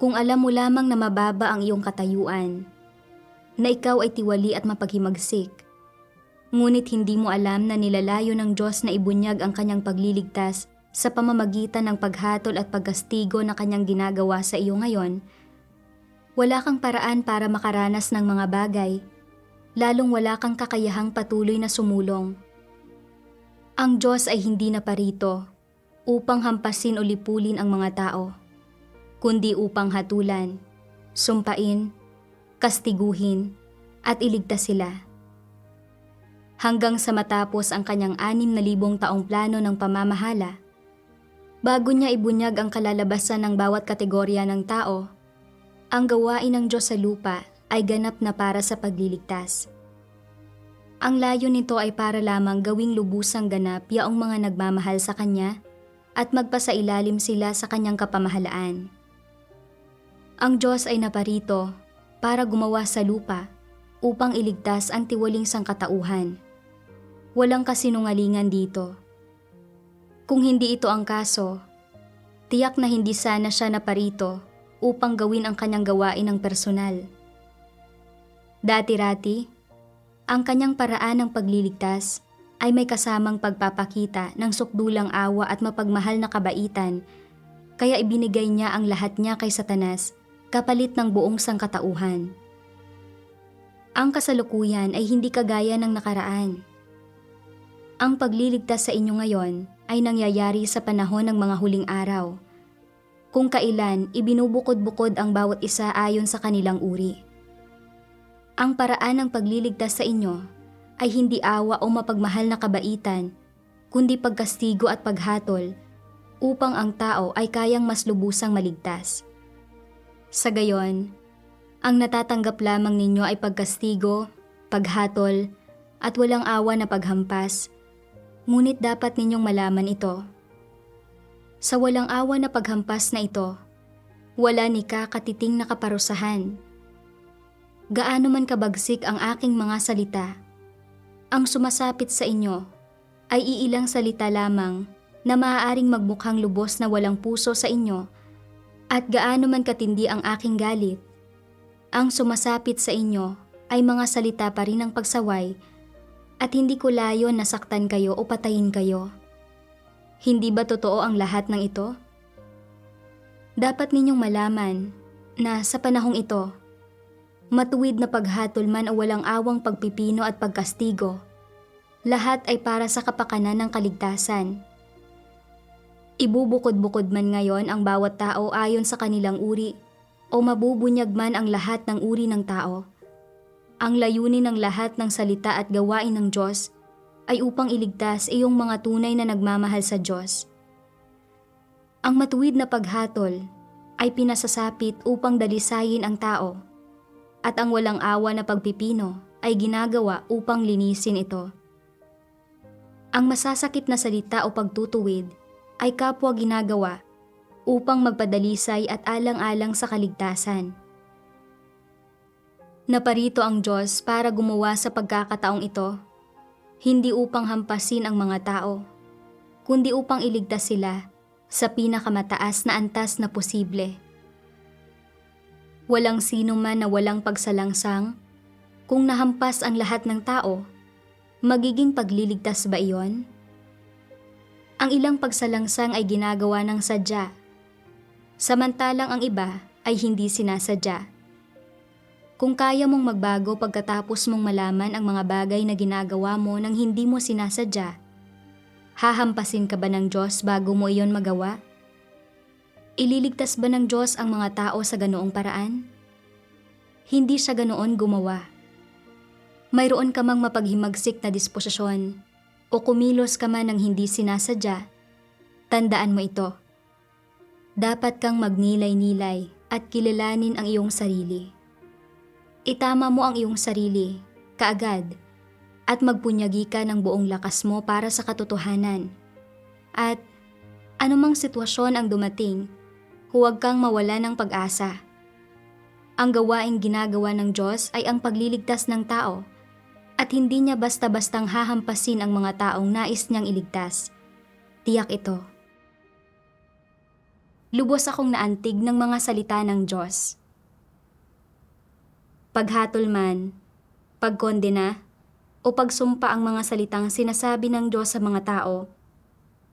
Kung alam mo lamang na mababa ang iyong katayuan, na ikaw ay tiwali at mapaghimagsik, ngunit hindi mo alam na nilalayo ng Diyos na ibunyag ang kanyang pagliligtas sa pamamagitan ng paghatol at pagkastigo na kanyang ginagawa sa iyo ngayon, wala kang paraan para makaranas ng mga bagay, lalong wala kang kakayahang patuloy na sumulong. Ang Diyos ay hindi naparito upang hampasin o lipulin ang mga tao, kundi upang hatulan, sumpain, kastiguhin, at iligtas sila. Hanggang sa matapos ang kanyang 6,000 taong plano ng pamamahala, bago niya ibunyag ang kalalabasan ng bawat kategorya ng tao, ang gawain ng Diyos sa lupa ay ganap na para sa pagliligtas. Ang layo nito ay para lamang gawing lubusang ganap yaong mga nagmamahal sa Kanya at magpasailalim sila sa Kanyang kapamahalaan. Ang Diyos ay naparito para gumawa sa lupa upang iligtas ang tiwaling sangkatauhan. Walang kasinungalingan dito. Kung hindi ito ang kaso, tiyak na hindi sana siya naparito upang gawin ang kanyang gawain ng personal. Dati-rati, ang kanyang paraan ng pagliligtas ay may kasamang pagpapakita ng sukdulang awa at mapagmahal na kabaitan, kaya ibinigay niya ang lahat niya kay Satanas kapalit ng buong sangkatauhan. Ang kasalukuyan ay hindi kagaya ng nakaraan. Ang pagliligtas sa inyo ngayon ay nangyayari sa panahon ng mga huling araw, kung kailan ibinubukod-bukod ang bawat isa ayon sa kanilang uri. Ang paraan ng pagliligtas sa inyo ay hindi awa o mapagmahal na kabaitan, kundi pagkastigo at paghatol upang ang tao ay kayang mas lubusang maligtas. Sa gayon, ang natatanggap lamang ninyo ay pagkastigo, paghatol, at walang awa na paghampas, ngunit dapat ninyong malaman ito. Sa walang awa na paghampas na ito, wala ni katiting na kaparusahan. Gaano man kabagsik ang aking mga salita, ang sumasapit sa inyo ay iilang salita lamang na maaaring magmukhang lubos na walang puso sa inyo, at gaano man katindi ang aking galit, ang sumasapit sa inyo ay mga salita pa rin ng pagsaway, at hindi ko layon na saktan kayo o patayin kayo. Hindi ba totoo ang lahat ng ito? Dapat ninyong malaman na sa panahong ito, matuwid na paghatol man o walang awang pagpipino at pagkastigo, lahat ay para sa kapakanan ng kaligtasan. Ibubukod-bukod man ngayon ang bawat tao ayon sa kanilang uri, o mabubunyag man ang lahat ng uri ng tao, Ang layunin ng lahat ng salita at gawain ng Diyos ay upang iligtas iyong mga tunay na nagmamahal sa Diyos. Ang matuwid na paghatol ay pinasasapit upang dalisayin ang tao, at ang walang awa na pagpipino ay ginagawa upang linisin ito. Ang masasakit na salita o pagtutuwid ay kapwa ginagawa upang magpadalisay at alang-alang sa kaligtasan. Naparito ang Diyos para gumawa sa pagkakataong ito, hindi upang hampasin ang mga tao, kundi upang iligtas sila sa pinakamataas na antas na posible. Walang sino man na walang pagsalangsang. Kung nahampas ang lahat ng tao, magiging pagliligtas ba iyon? Ang ilang pagsalangsang ay ginagawa ng sadya, samantalang ang iba ay hindi sinasadya. Kung kaya mong magbago pagkatapos mong malaman ang mga bagay na ginagawa mo nang hindi mo sinasadya, hahampasin ka ba ng Diyos bago mo iyon magawa? Ililigtas ba ng Diyos ang mga tao sa ganoong paraan? Hindi siya ganoon gumawa. Mayroon ka mang mapaghimagsik na disposisyon o kumilos ka man ng hindi sinasadya, tandaan mo ito. Dapat kang magnilay-nilay at kilalanin ang iyong sarili. Itama mo ang iyong sarili, kaagad, at magpunyagi ka ng buong lakas mo para sa katotohanan. At anumang sitwasyon ang dumating, huwag kang mawala ng pag-asa. Ang gawaing ginagawa ng Diyos ay ang pagliligtas ng tao, at hindi niya basta-bastang hahampasin ang mga taong nais niyang iligtas. Tiyak ito. Lubos akong naantig ng mga salita ng Diyos. Paghatol man, pagkondena, o pagsumpa ang mga salitang sinasabi ng Diyos sa mga tao,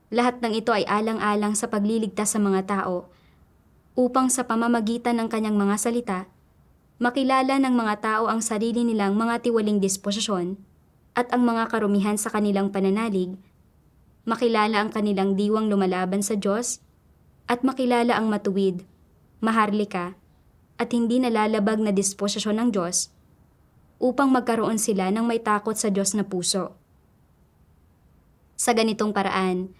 lahat ng ito ay alang-alang sa pagliligtas sa mga tao upang sa pamamagitan ng kanyang mga salita, makilala ng mga tao ang sarili nilang mga tiwaling disposisyon at ang mga karumihan sa kanilang pananalig, makilala ang kanilang diwang lumalaban sa Diyos, at makilala ang matuwid, maharlika, at hindi nalalabag na disposisyon ng Diyos upang magkaroon sila ng may takot sa Diyos na puso. Sa ganitong paraan,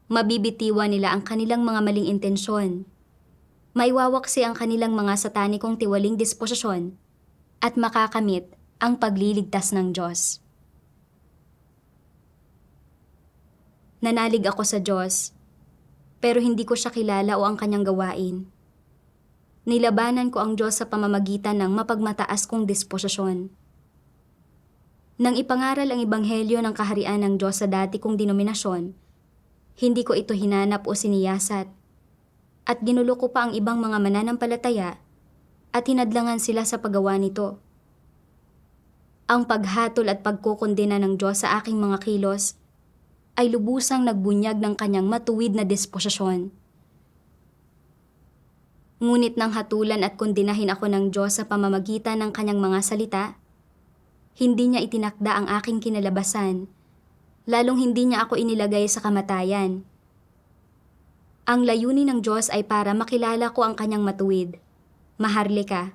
mabibitiwan nila ang kanilang mga maling intensyon, maiwawaksi ang kanilang mga satanikong tiwaling disposisyon, at makakamit ang pagliligtas ng Diyos. Nanalig ako sa Diyos, pero hindi ko siya kilala o ang kanyang gawain. Nilabanan ko ang Diyos sa pamamagitan ng mapagmataas kong disposisyon. Nang ipangaral ang ebanghelyo ng kaharian ng Diyos sa dati kong denominasyon, hindi ko ito hinanap o siniyasat, at ginulo ko pa ang ibang mga mananampalataya at hinadlangan sila sa paggawa nito. Ang paghatol at pagkukondena ng Diyos sa aking mga kilos ay lubusang nagbunyag ng kanyang matuwid na disposisyon. Ngunit nang hatulan at kondenahin ako ng Diyos sa pamamagitan ng kanyang mga salita, hindi niya itinakda ang aking kinalabasan, lalong hindi niya ako inilagay sa kamatayan. Ang layunin ng Diyos ay para makilala ko ang kanyang matuwid, maharlika,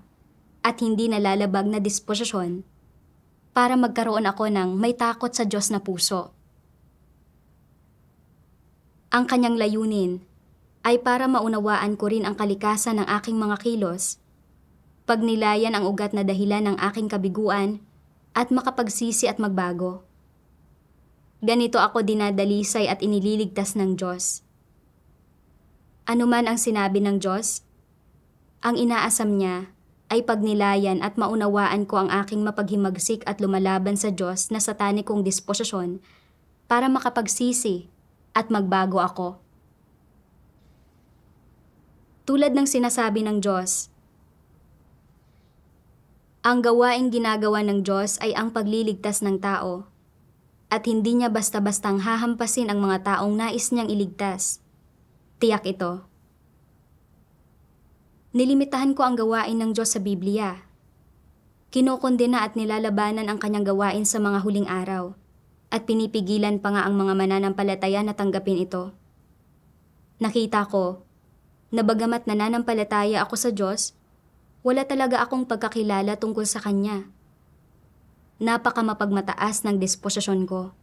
at hindi nalalabag na disposisyon, para magkaroon ako ng may takot sa Diyos na puso. Ang kanyang layunin ay para maunawaan ko rin ang kalikasan ng aking mga kilos, pagnilayan ang ugat na dahilan ng aking kabiguan, at makapagsisi at magbago. Ganito ako dinadalisay at inililigtas ng Diyos. Ano man ang sinabi ng Diyos, ang inaasam niya ay pagnilayan at maunawaan ko ang aking mapaghimagsik at lumalaban sa Diyos na satanikong disposisyon para makapagsisi at magbago ako. Tulad ng sinasabi ng Diyos, ang gawaing ginagawa ng Diyos ay ang pagliligtas ng tao, at hindi niya basta-bastang hahampasin ang mga taong nais niyang iligtas. Tiyak ito. Nilimitahan ko ang gawain ng Diyos sa Biblia. Kinokondena at nilalabanan ang kanyang gawain sa mga huling araw, at pinipigilan pa nga ang mga mananampalataya na tanggapin ito. Nakita ko na bagamat nananampalataya ako sa Diyos, wala talaga akong pagkakilala tungkol sa Kanya. napakamapagmataas ng disposisyon ko.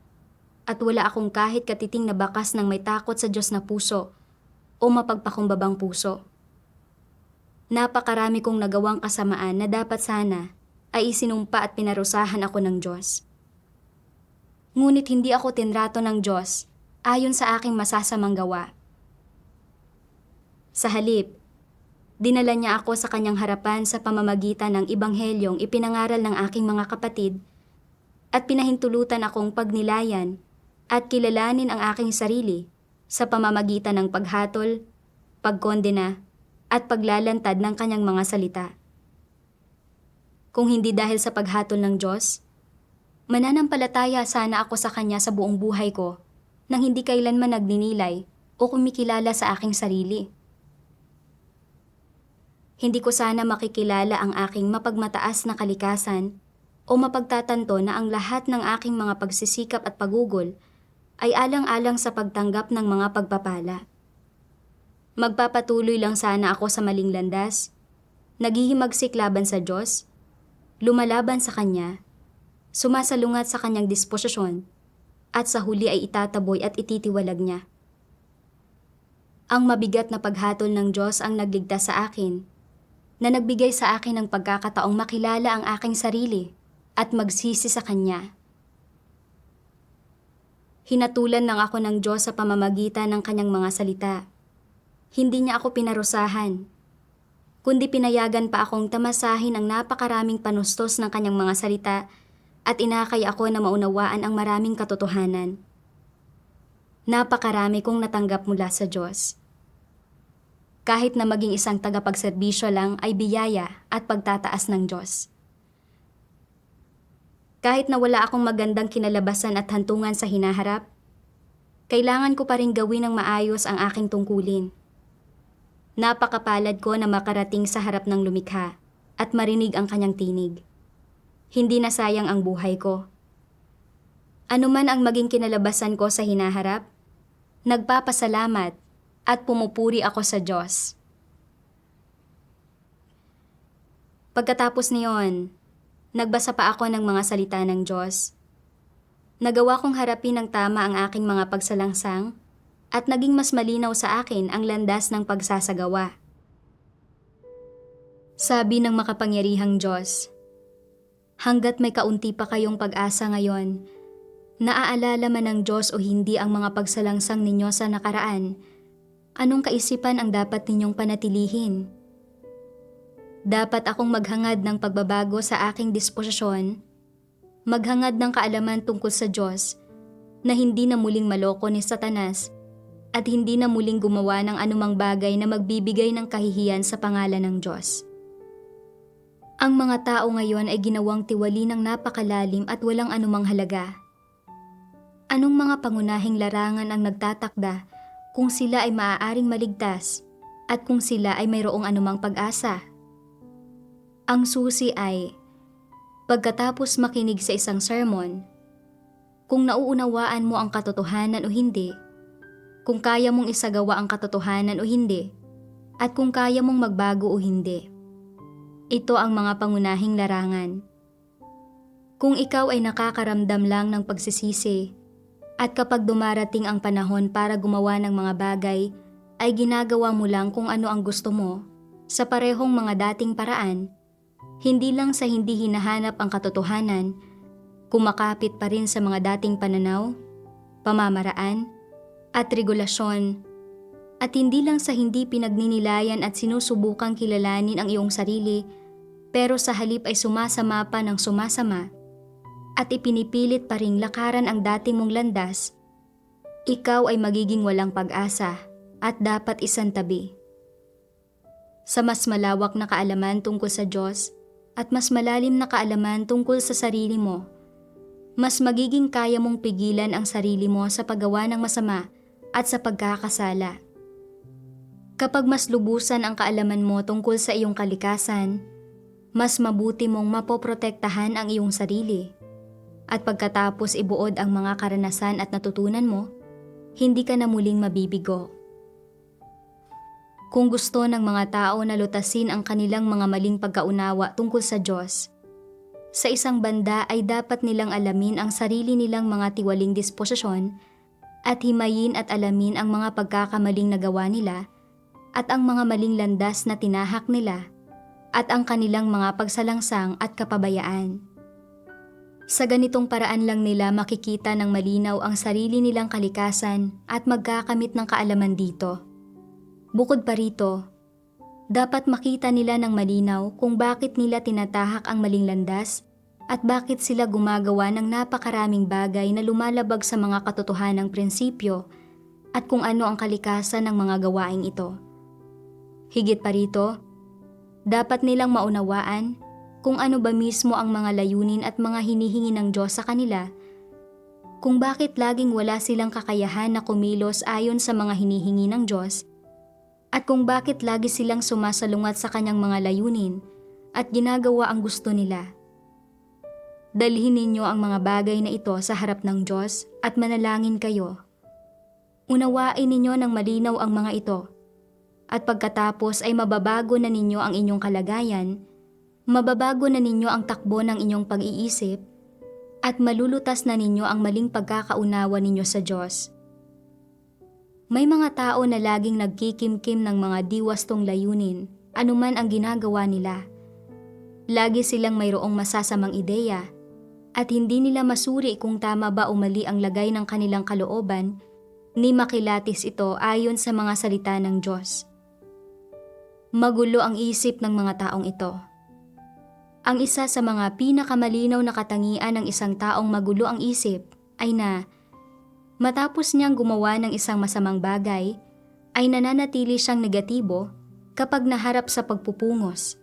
At wala akong kahit katiting na bakas ng may takot sa Diyos na puso o mapagpakumbabang puso. Napakarami kong nagawang kasamaan na dapat sana ay isinumpa at pinarusahan ako ng Diyos. Ngunit hindi ako tinrato ng Diyos ayon sa aking masasamang gawa. Sa halip, dinala niya ako sa kanyang harapan sa pamamagitan ng ibanghelyong ipinangaral ng aking mga kapatid at pinahintulutan akong pagnilayan at kilalanin ang aking sarili sa pamamagitan ng paghatol, pagkondena, at paglalantad ng kanyang mga salita. Kung hindi dahil sa paghatol ng Diyos, mananampalataya sana ako sa Kanya sa buong buhay ko nang hindi kailanman nagninilay o kumikilala sa aking sarili. Hindi ko sana makikilala ang aking mapagmataas na kalikasan o mapagtatanto na ang lahat ng aking mga pagsisikap at pagugol ay alang-alang sa pagtanggap ng mga pagpapala. Magpapatuloy lang sana ako sa maling landas, naghihimagsik laban sa Diyos, lumalaban sa Kanya, sumasalungat sa Kanyang disposisyon, at sa huli ay itataboy at ititiwalag niya. Ang mabigat na paghatol ng Diyos ang nagligtas sa akin, na nagbigay sa akin ng pagkakataong makilala ang aking sarili at magsisi sa Kanya. Hinatulan lang ako ng Diyos sa pamamagitan ng Kanyang mga salita. Hindi niya ako pinarusahan, kundi pinayagan pa akong tamasahin ang napakaraming panustos ng Kanyang mga salita at inakay ako na maunawaan ang maraming katotohanan. Napakarami kong natanggap mula sa Diyos. Kahit na maging isang tagapagserbisyo lang ay biyaya at pagtataas ng Diyos. Kahit na wala akong magandang kinalabasan at hantungan sa hinaharap, kailangan ko pa rin gawin ng maayos ang aking tungkulin. Napakapalad ko na makarating sa harap ng lumikha at marinig ang Kanyang tinig. Hindi na sayang ang buhay ko. Ano man ang maging kinalabasan ko sa hinaharap, nagpapasalamat at pumupuri ako sa Diyos. Pagkatapos niyon, nagbasa pa ako ng mga salita ng Diyos. Nagawa kong harapin ng tama ang aking mga pagsalangsang at naging mas malinaw sa akin ang landas ng pagsasagawa. Sabi ng makapangyarihang Diyos, hanggat may kaunti pa kayong pag-asa ngayon, naaalala man ng Diyos o hindi ang mga pagsalangsang ninyo sa nakaraan, anong kaisipan ang dapat ninyong panatilihin? Dapat akong maghangad ng pagbabago sa aking disposisyon, maghangad ng kaalaman tungkol sa Diyos, na hindi na muling maloko ni Satanas at hindi na muling gumawa ng anumang bagay na magbibigay ng kahihiyan sa pangalan ng Diyos. Ang mga tao ngayon ay ginawang tiwali ng napakalalim at walang anumang halaga. Anong mga pangunahing larangan ang nagtatakda kung sila ay maaaring maligtas at kung sila ay mayroong anumang pag-asa? Ang susi ay, pagkatapos makinig sa isang sermon, kung nauunawaan mo ang katotohanan o hindi, kung kaya mong isagawa ang katotohanan o hindi, at kung kaya mong magbago o hindi. Ito ang mga pangunahing larangan. Kung ikaw ay nakakaramdam lang ng pagsisisi, at kapag dumarating ang panahon para gumawa ng mga bagay, ay ginagawa mo lang kung ano ang gusto mo, sa parehong mga dating paraan, hindi lang sa hindi hinahanap ang katotohanan, kumakapit pa rin sa mga dating pananaw, pamamaraan, at regulasyon, at hindi lang sa hindi pinagninilayan at sinusubukang kilalanin ang iyong sarili, pero sa halip ay sumasama pa ng sumasama, at ipinipilit pa ring lakaran ang dating mong landas, ikaw ay magiging walang pag-asa at dapat isantabi. Sa mas malawak na kaalaman tungkol sa Diyos at mas malalim na kaalaman tungkol sa sarili mo, mas magiging kaya mong pigilan ang sarili mo sa paggawa ng masama at sa pagkakasala. Kapag mas lubusan ang kaalaman mo tungkol sa iyong kalikasan, mas mabuti mong mapoprotektahan ang iyong sarili. At pagkatapos ibuod ang mga karanasan at natutunan mo, hindi ka na muling mabibigo. Kung gusto ng mga tao na lutasin ang kanilang mga maling pagkaunawa tungkol sa Diyos, Sa isang banda ay dapat nilang alamin ang sarili nilang mga tiwaling disposisyon at himayin at alamin ang mga pagkakamaling nagawa nila at ang mga maling landas na tinahak nila at ang kanilang mga pagsalangsang at kapabayaan. Sa ganitong paraan lang nila makikita ng malinaw ang sarili nilang kalikasan at magkakamit ng kaalaman dito. Bukod pa rito, dapat makita nila ng malinaw kung bakit nila tinatahak ang maling landas at bakit sila gumagawa ng napakaraming bagay na lumalabag sa mga katotohanang prinsipyo at kung ano ang kalikasan ng mga gawaing ito. Higit pa rito, dapat nilang maunawaan kung ano ba mismo ang mga layunin at mga hinihingi ng Diyos sa kanila, kung bakit laging wala silang kakayahan na kumilos ayon sa mga hinihingi ng Diyos, at kung bakit lagi silang sumasalungat sa kanyang mga layunin at ginagawa ang gusto nila. Dalhin ninyo ang mga bagay na ito sa harap ng Diyos at manalangin kayo. Unawain ninyo ng malinaw ang mga ito, at pagkatapos ay mababago na ninyo ang inyong kalagayan, mababago na ninyo ang takbo ng inyong pag-iisip, at malulutas na ninyo ang maling pagkakaunawa ninyo sa Diyos. May mga tao na laging nagkikimkim ng mga diwastong layunin, anuman ang ginagawa nila. Lagi silang mayroong masasamang ideya, at hindi nila masuri kung tama ba o mali ang lagay ng kanilang kalooban, ni makilatis ito ayon sa mga salita ng Diyos. Magulo ang isip ng mga taong ito. Ang isa sa mga pinakamalinaw na katangian ng isang taong magulo ang isip ay na matapos niyang gumawa ng isang masamang bagay, ay nananatili siyang negatibo kapag naharap sa pagpupungos.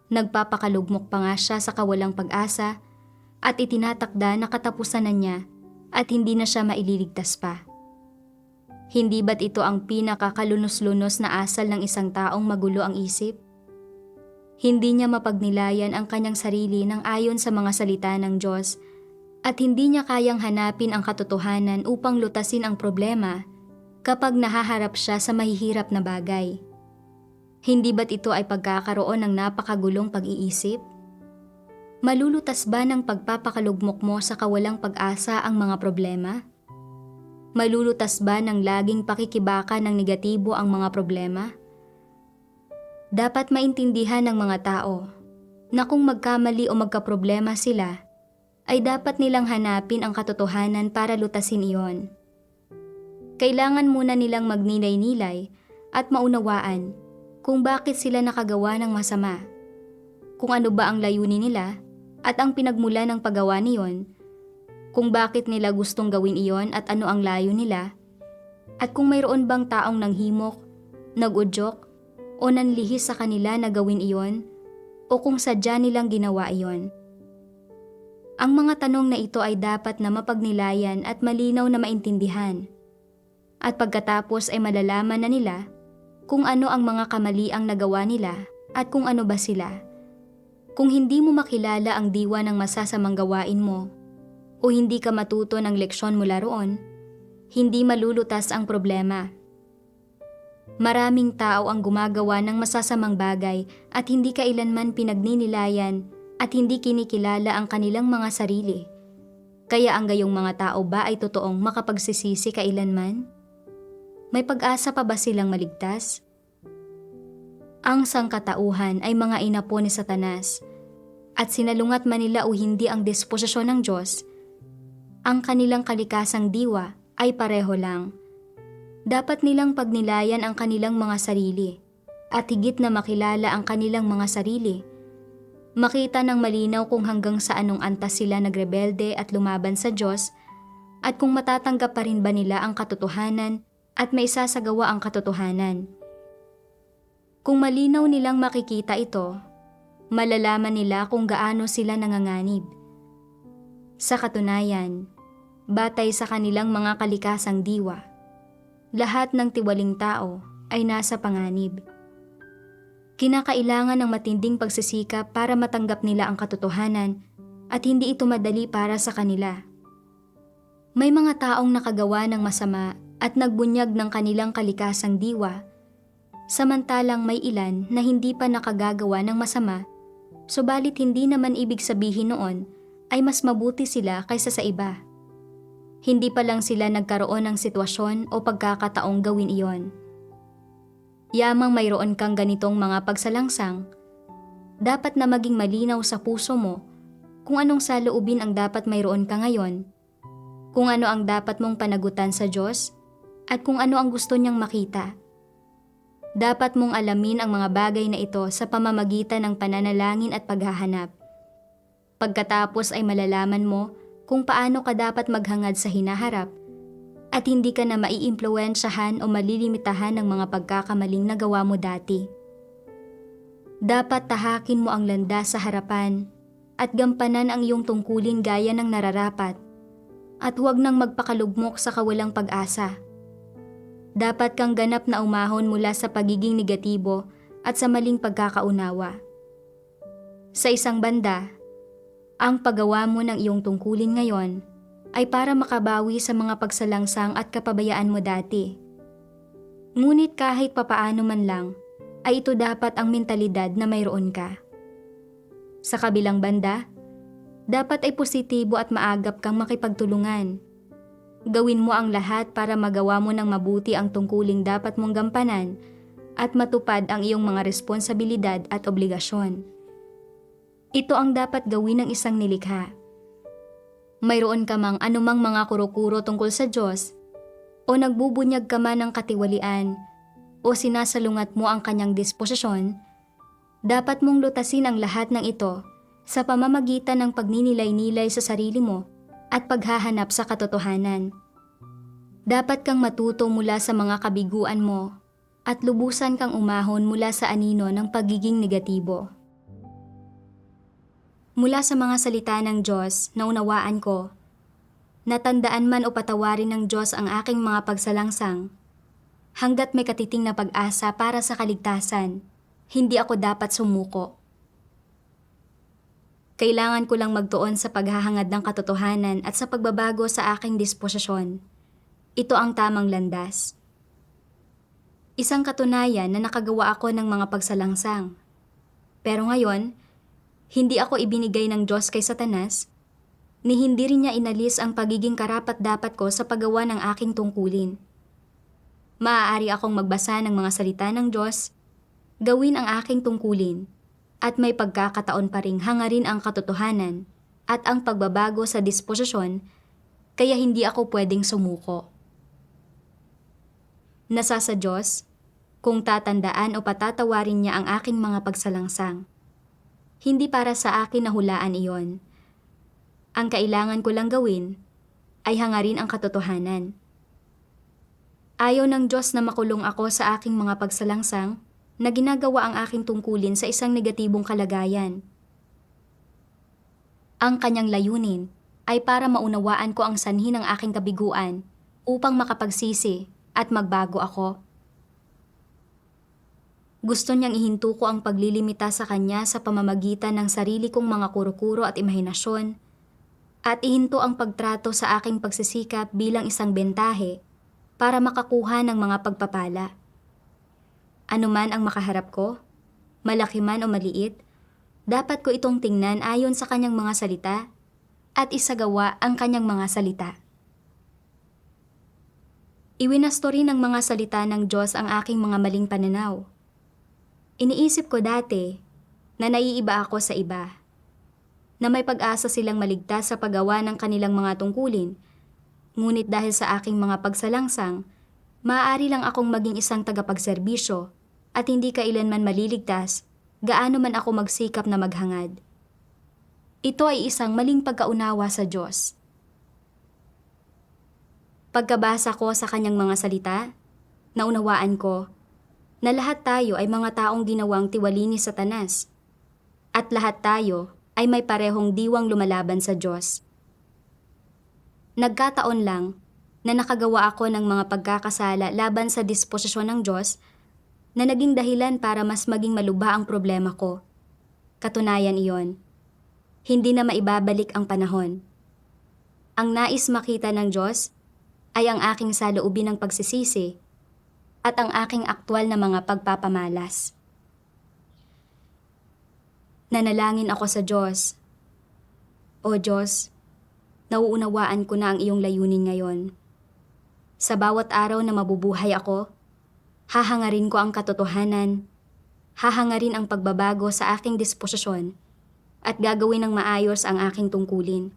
Nagpapakalugmok pa nga siya sa kawalang pag-asa at itinatakda na katapusan na niya at hindi na siya maililigtas pa. Hindi ba't ito ang pinakakalunos-lunos na asal ng isang taong magulo ang isip? Hindi niya mapagnilayan ang kanyang sarili ng ayon sa mga salita ng Diyos at hindi niya kayang hanapin ang katotohanan upang lutasin ang problema kapag nahaharap siya sa mahihirap na bagay. Hindi ba't ito ay pagkakaroon ng napakagulong pag-iisip? Malulutas ba ng pagpapakalugmok mo sa kawalang pag-asa ang mga problema? Malulutas ba ng laging pakikibaka ng negatibo ang mga problema? Dapat maintindihan ng mga tao na kung magkamali o magkaproblema sila, ay dapat nilang hanapin ang katotohanan para lutasin iyon. Kailangan muna nilang magninay-nilay at maunawaan kung bakit sila nakagawa ng masama, kung ano ba ang layunin nila at ang pinagmula ng paggawa niyon, kung bakit nila gustong gawin iyon at ano ang layo nila, at kung mayroon bang taong nanghimok, nagudyok, o nanlihis sa kanila na gawin iyon, o kung sadya nilang ginawa iyon. Ang mga tanong na ito ay dapat na mapagnilayan at malinaw na maintindihan. At pagkatapos ay malalaman na nila kung ano ang mga kamaliang nagawa nila at kung ano ba sila. Kung hindi mo makilala ang diwa ng masasamang gawain mo, o hindi ka matuto ng leksyon mula roon, hindi malulutas ang problema. Maraming tao ang gumagawa ng masasamang bagay at hindi kailanman pinagninilayan at hindi kinikilala ang kanilang mga sarili. Kaya ang gayong mga tao ba ay totoong makapagsisisi kailanman? May pag-asa pa ba silang maligtas? Ang sangkatauhan ay mga inapo ni Satanas, at sinalungat man nila o hindi ang disposisyon ng Diyos, ang kanilang kalikasang diwa ay pareho lang. Dapat nilang pagnilayan ang kanilang mga sarili at higit na makilala ang kanilang mga sarili. Makita ng malinaw kung hanggang sa anong antas sila nagrebelde at lumaban sa Diyos at kung matatanggap pa rin ba nila ang katotohanan at maisasagawa ang katotohanan. Kung malinaw nilang makikita ito, malalaman nila kung gaano sila nanganganib. Sa katunayan, batay sa kanilang mga kalikasang diwa, lahat ng tiwaling tao ay nasa panganib. Kinakailangan ng matinding pagsisikap para matanggap nila ang katotohanan at hindi ito madali para sa kanila. May mga taong nakagawa ng masama at nagbunyag ng kanilang kalikasang diwa, samantalang may ilan na hindi pa nakagagawa ng masama Subalit hindi naman ibig sabihin noon ay mas mabuti sila kaysa sa iba. Hindi pa lang sila nagkaroon ng sitwasyon o pagkakataong gawin iyon. Yamang mayroon kang ganitong mga pagsalangsang, dapat na maging malinaw sa puso mo kung anong saloobin ang dapat mayroon ka ngayon, kung ano ang dapat mong panagutan sa Diyos, at kung ano ang gusto niyang makita. Dapat mong alamin ang mga bagay na ito sa pamamagitan ng pananalangin at paghahanap. Pagkatapos ay malalaman mo kung paano ka dapat maghangad sa hinaharap at hindi ka na maiimpluwensyahan o malilimitahan ng mga pagkakamaling nagawa mo dati. Dapat tahakin mo ang landas sa harapan at gampanan ang iyong tungkulin gaya ng nararapat at huwag nang magpakalugmok sa kawalang pag-asa. Dapat kang ganap na umahon mula sa pagiging negatibo at sa maling pagkakaunawa. Sa isang banda, ang paggawa mo ng iyong tungkulin ngayon ay para makabawi sa mga pagsalangsang at kapabayaan mo dati. Ngunit kahit papaano man lang, ay ito dapat ang mentalidad na mayroon ka. Sa kabilang banda, dapat ay positibo at maagap kang makipagtulungan. Gawin mo ang lahat para magawa mo ng mabuti ang tungkuling dapat mong gampanan at matupad ang iyong mga responsibilidad at obligasyon. Ito ang dapat gawin ng isang nilikha. Mayroon ka mang anumang mga kuro-kuro tungkol sa Diyos o nagbubunyag ka man ng katiwalian o sinasalungat mo ang kanyang disposisyon, dapat mong lutasin ang lahat ng ito sa pamamagitan ng pagninilay-nilay sa sarili mo at paghahanap sa katotohanan. Dapat kang matuto mula sa mga kabiguan mo at lubusan kang umahon mula sa anino ng pagiging negatibo. Mula sa mga salita ng Diyos na unawaan ko, natandaan man o patawarin ng Diyos ang aking mga pagsalangsang, hanggat may katiting na pag-asa para sa kaligtasan, hindi ako dapat sumuko. Kailangan ko lang magtuon sa paghahangad ng katotohanan at sa pagbabago sa aking disposisyon. Ito ang tamang landas. Isang katunayan na nakagawa ako ng mga pagsalangsang. Pero ngayon, hindi ako ibinigay ng Diyos kay Satanas, ni hindi rin niya inalis ang pagiging karapat-dapat ko sa paggawa ng aking tungkulin. Maaari akong magbasa ng mga salita ng Diyos, gawin ang aking tungkulin, at may pagkakataon pa ring hangarin ang katotohanan at ang pagbabago sa disposisyon, kaya hindi ako pwedeng sumuko. Nasa sa Diyos kung tatandaan o patatawarin niya ang aking mga pagsalangsang. Hindi para sa akin na hulaan iyon. Ang kailangan ko lang gawin ay hangarin ang katotohanan. Ayaw ng Diyos na makulong ako sa aking mga pagsalangsang na ginagawa ang aking tungkulin sa isang negatibong kalagayan. Ang kanyang layunin ay para maunawaan ko ang sanhi ng aking kabiguan upang makapagsisi at magbago ako. Gusto niyang ihinto ko ang paglilimita sa kanya sa pamamagitan ng sarili kong mga kuro-kuro at imahinasyon at ihinto ang pagtrato sa aking pagsisikap bilang isang bentahe para makakuha ng mga pagpapala. Ano man ang makaharap ko, malaki man o maliit, dapat ko itong tingnan ayon sa kanyang mga salita at isagawa ang kanyang mga salita. Iwinasto rin ng mga salita ng Diyos ang aking mga maling pananaw. Iniisip ko dati na naiiba ako sa iba, na may pag-asa silang maligtas sa paggawa ng kanilang mga tungkulin, ngunit dahil sa aking mga pagsalangsang, maaari lang akong maging isang tagapagserbisyo at hindi kailanman maliligtas, gaano man ako magsikap na maghangad. Ito ay isang maling pagkaunawa sa Diyos. Pagkabasa ko sa kanyang mga salita, naunawaan ko na lahat tayo ay mga taong ginawang tiwali ni Satanas at lahat tayo ay may parehong diwang lumalaban sa Diyos. Nagkataon lang na nakagawa ako ng mga pagkakasala laban sa disposisyon ng Diyos na naging dahilan para mas maging malubha ang problema ko. Katunayan iyon, hindi na maibabalik ang panahon. Ang nais makita ng Diyos ay ang aking saloobin ng pagsisisi at ang aking aktwal na mga pagpapamalas. Nanalangin ako sa Diyos. O Diyos, nauunawaan ko na ang iyong layunin ngayon. Sa bawat araw na mabubuhay ako, hahangarin ko ang katotohanan, hahangarin ang pagbabago sa aking disposisyon, at gagawin ng maayos ang aking tungkulin.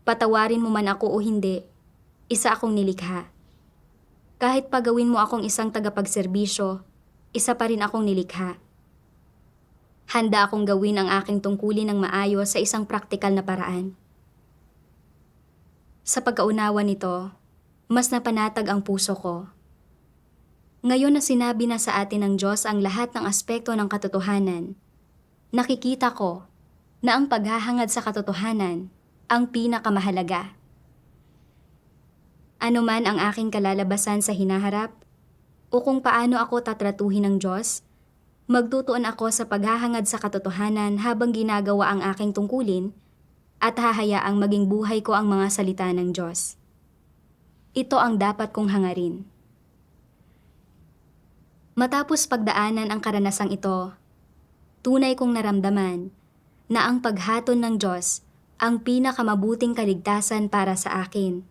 Patawarin mo man ako o hindi, isa akong nilikha. Kahit pagawin mo akong isang tagapagserbisyo, isa pa rin akong nilikha. Handa akong gawin ang aking tungkulin ng maayos sa isang praktikal na paraan. Sa pagkaunawa nito, mas napanatag ang puso ko. Ngayon na sinabi na sa atin ng Diyos ang lahat ng aspekto ng katotohanan, nakikita ko na ang paghahangad sa katotohanan ang pinakamahalaga. Ano man ang aking kalalabasan sa hinaharap, o kung paano ako tatratuhin ng Diyos, magtutuon ako sa paghahangad sa katotohanan habang ginagawa ang aking tungkulin at hahayaang maging buhay ko ang mga salita ng Diyos. Ito ang dapat kong hangarin. Matapos pagdaanan ang karanasang ito, tunay kong naramdaman na ang paghaton ng Diyos ang pinakamabuting kaligtasan para sa akin.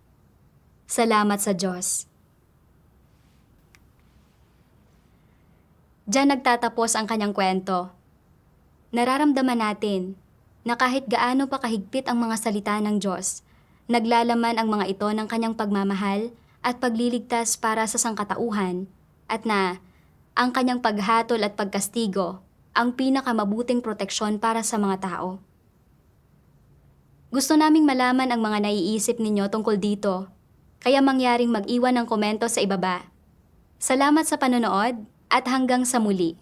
Salamat sa Diyos. Diyan nagtatapos ang kanyang kwento. Nararamdaman natin na kahit gaano pa kahigpit ang mga salita ng Diyos, naglalaman ang mga ito ng kanyang pagmamahal at pagliligtas para sa sangkatauhan, at na ang kanyang paghatol at pagkastigo ang pinakamabuting proteksyon para sa mga tao. Gusto naming malaman ang mga naiisip ninyo tungkol dito, kaya mangyaring mag-iwan ng komento sa ibaba. Salamat sa panonood at hanggang sa muli.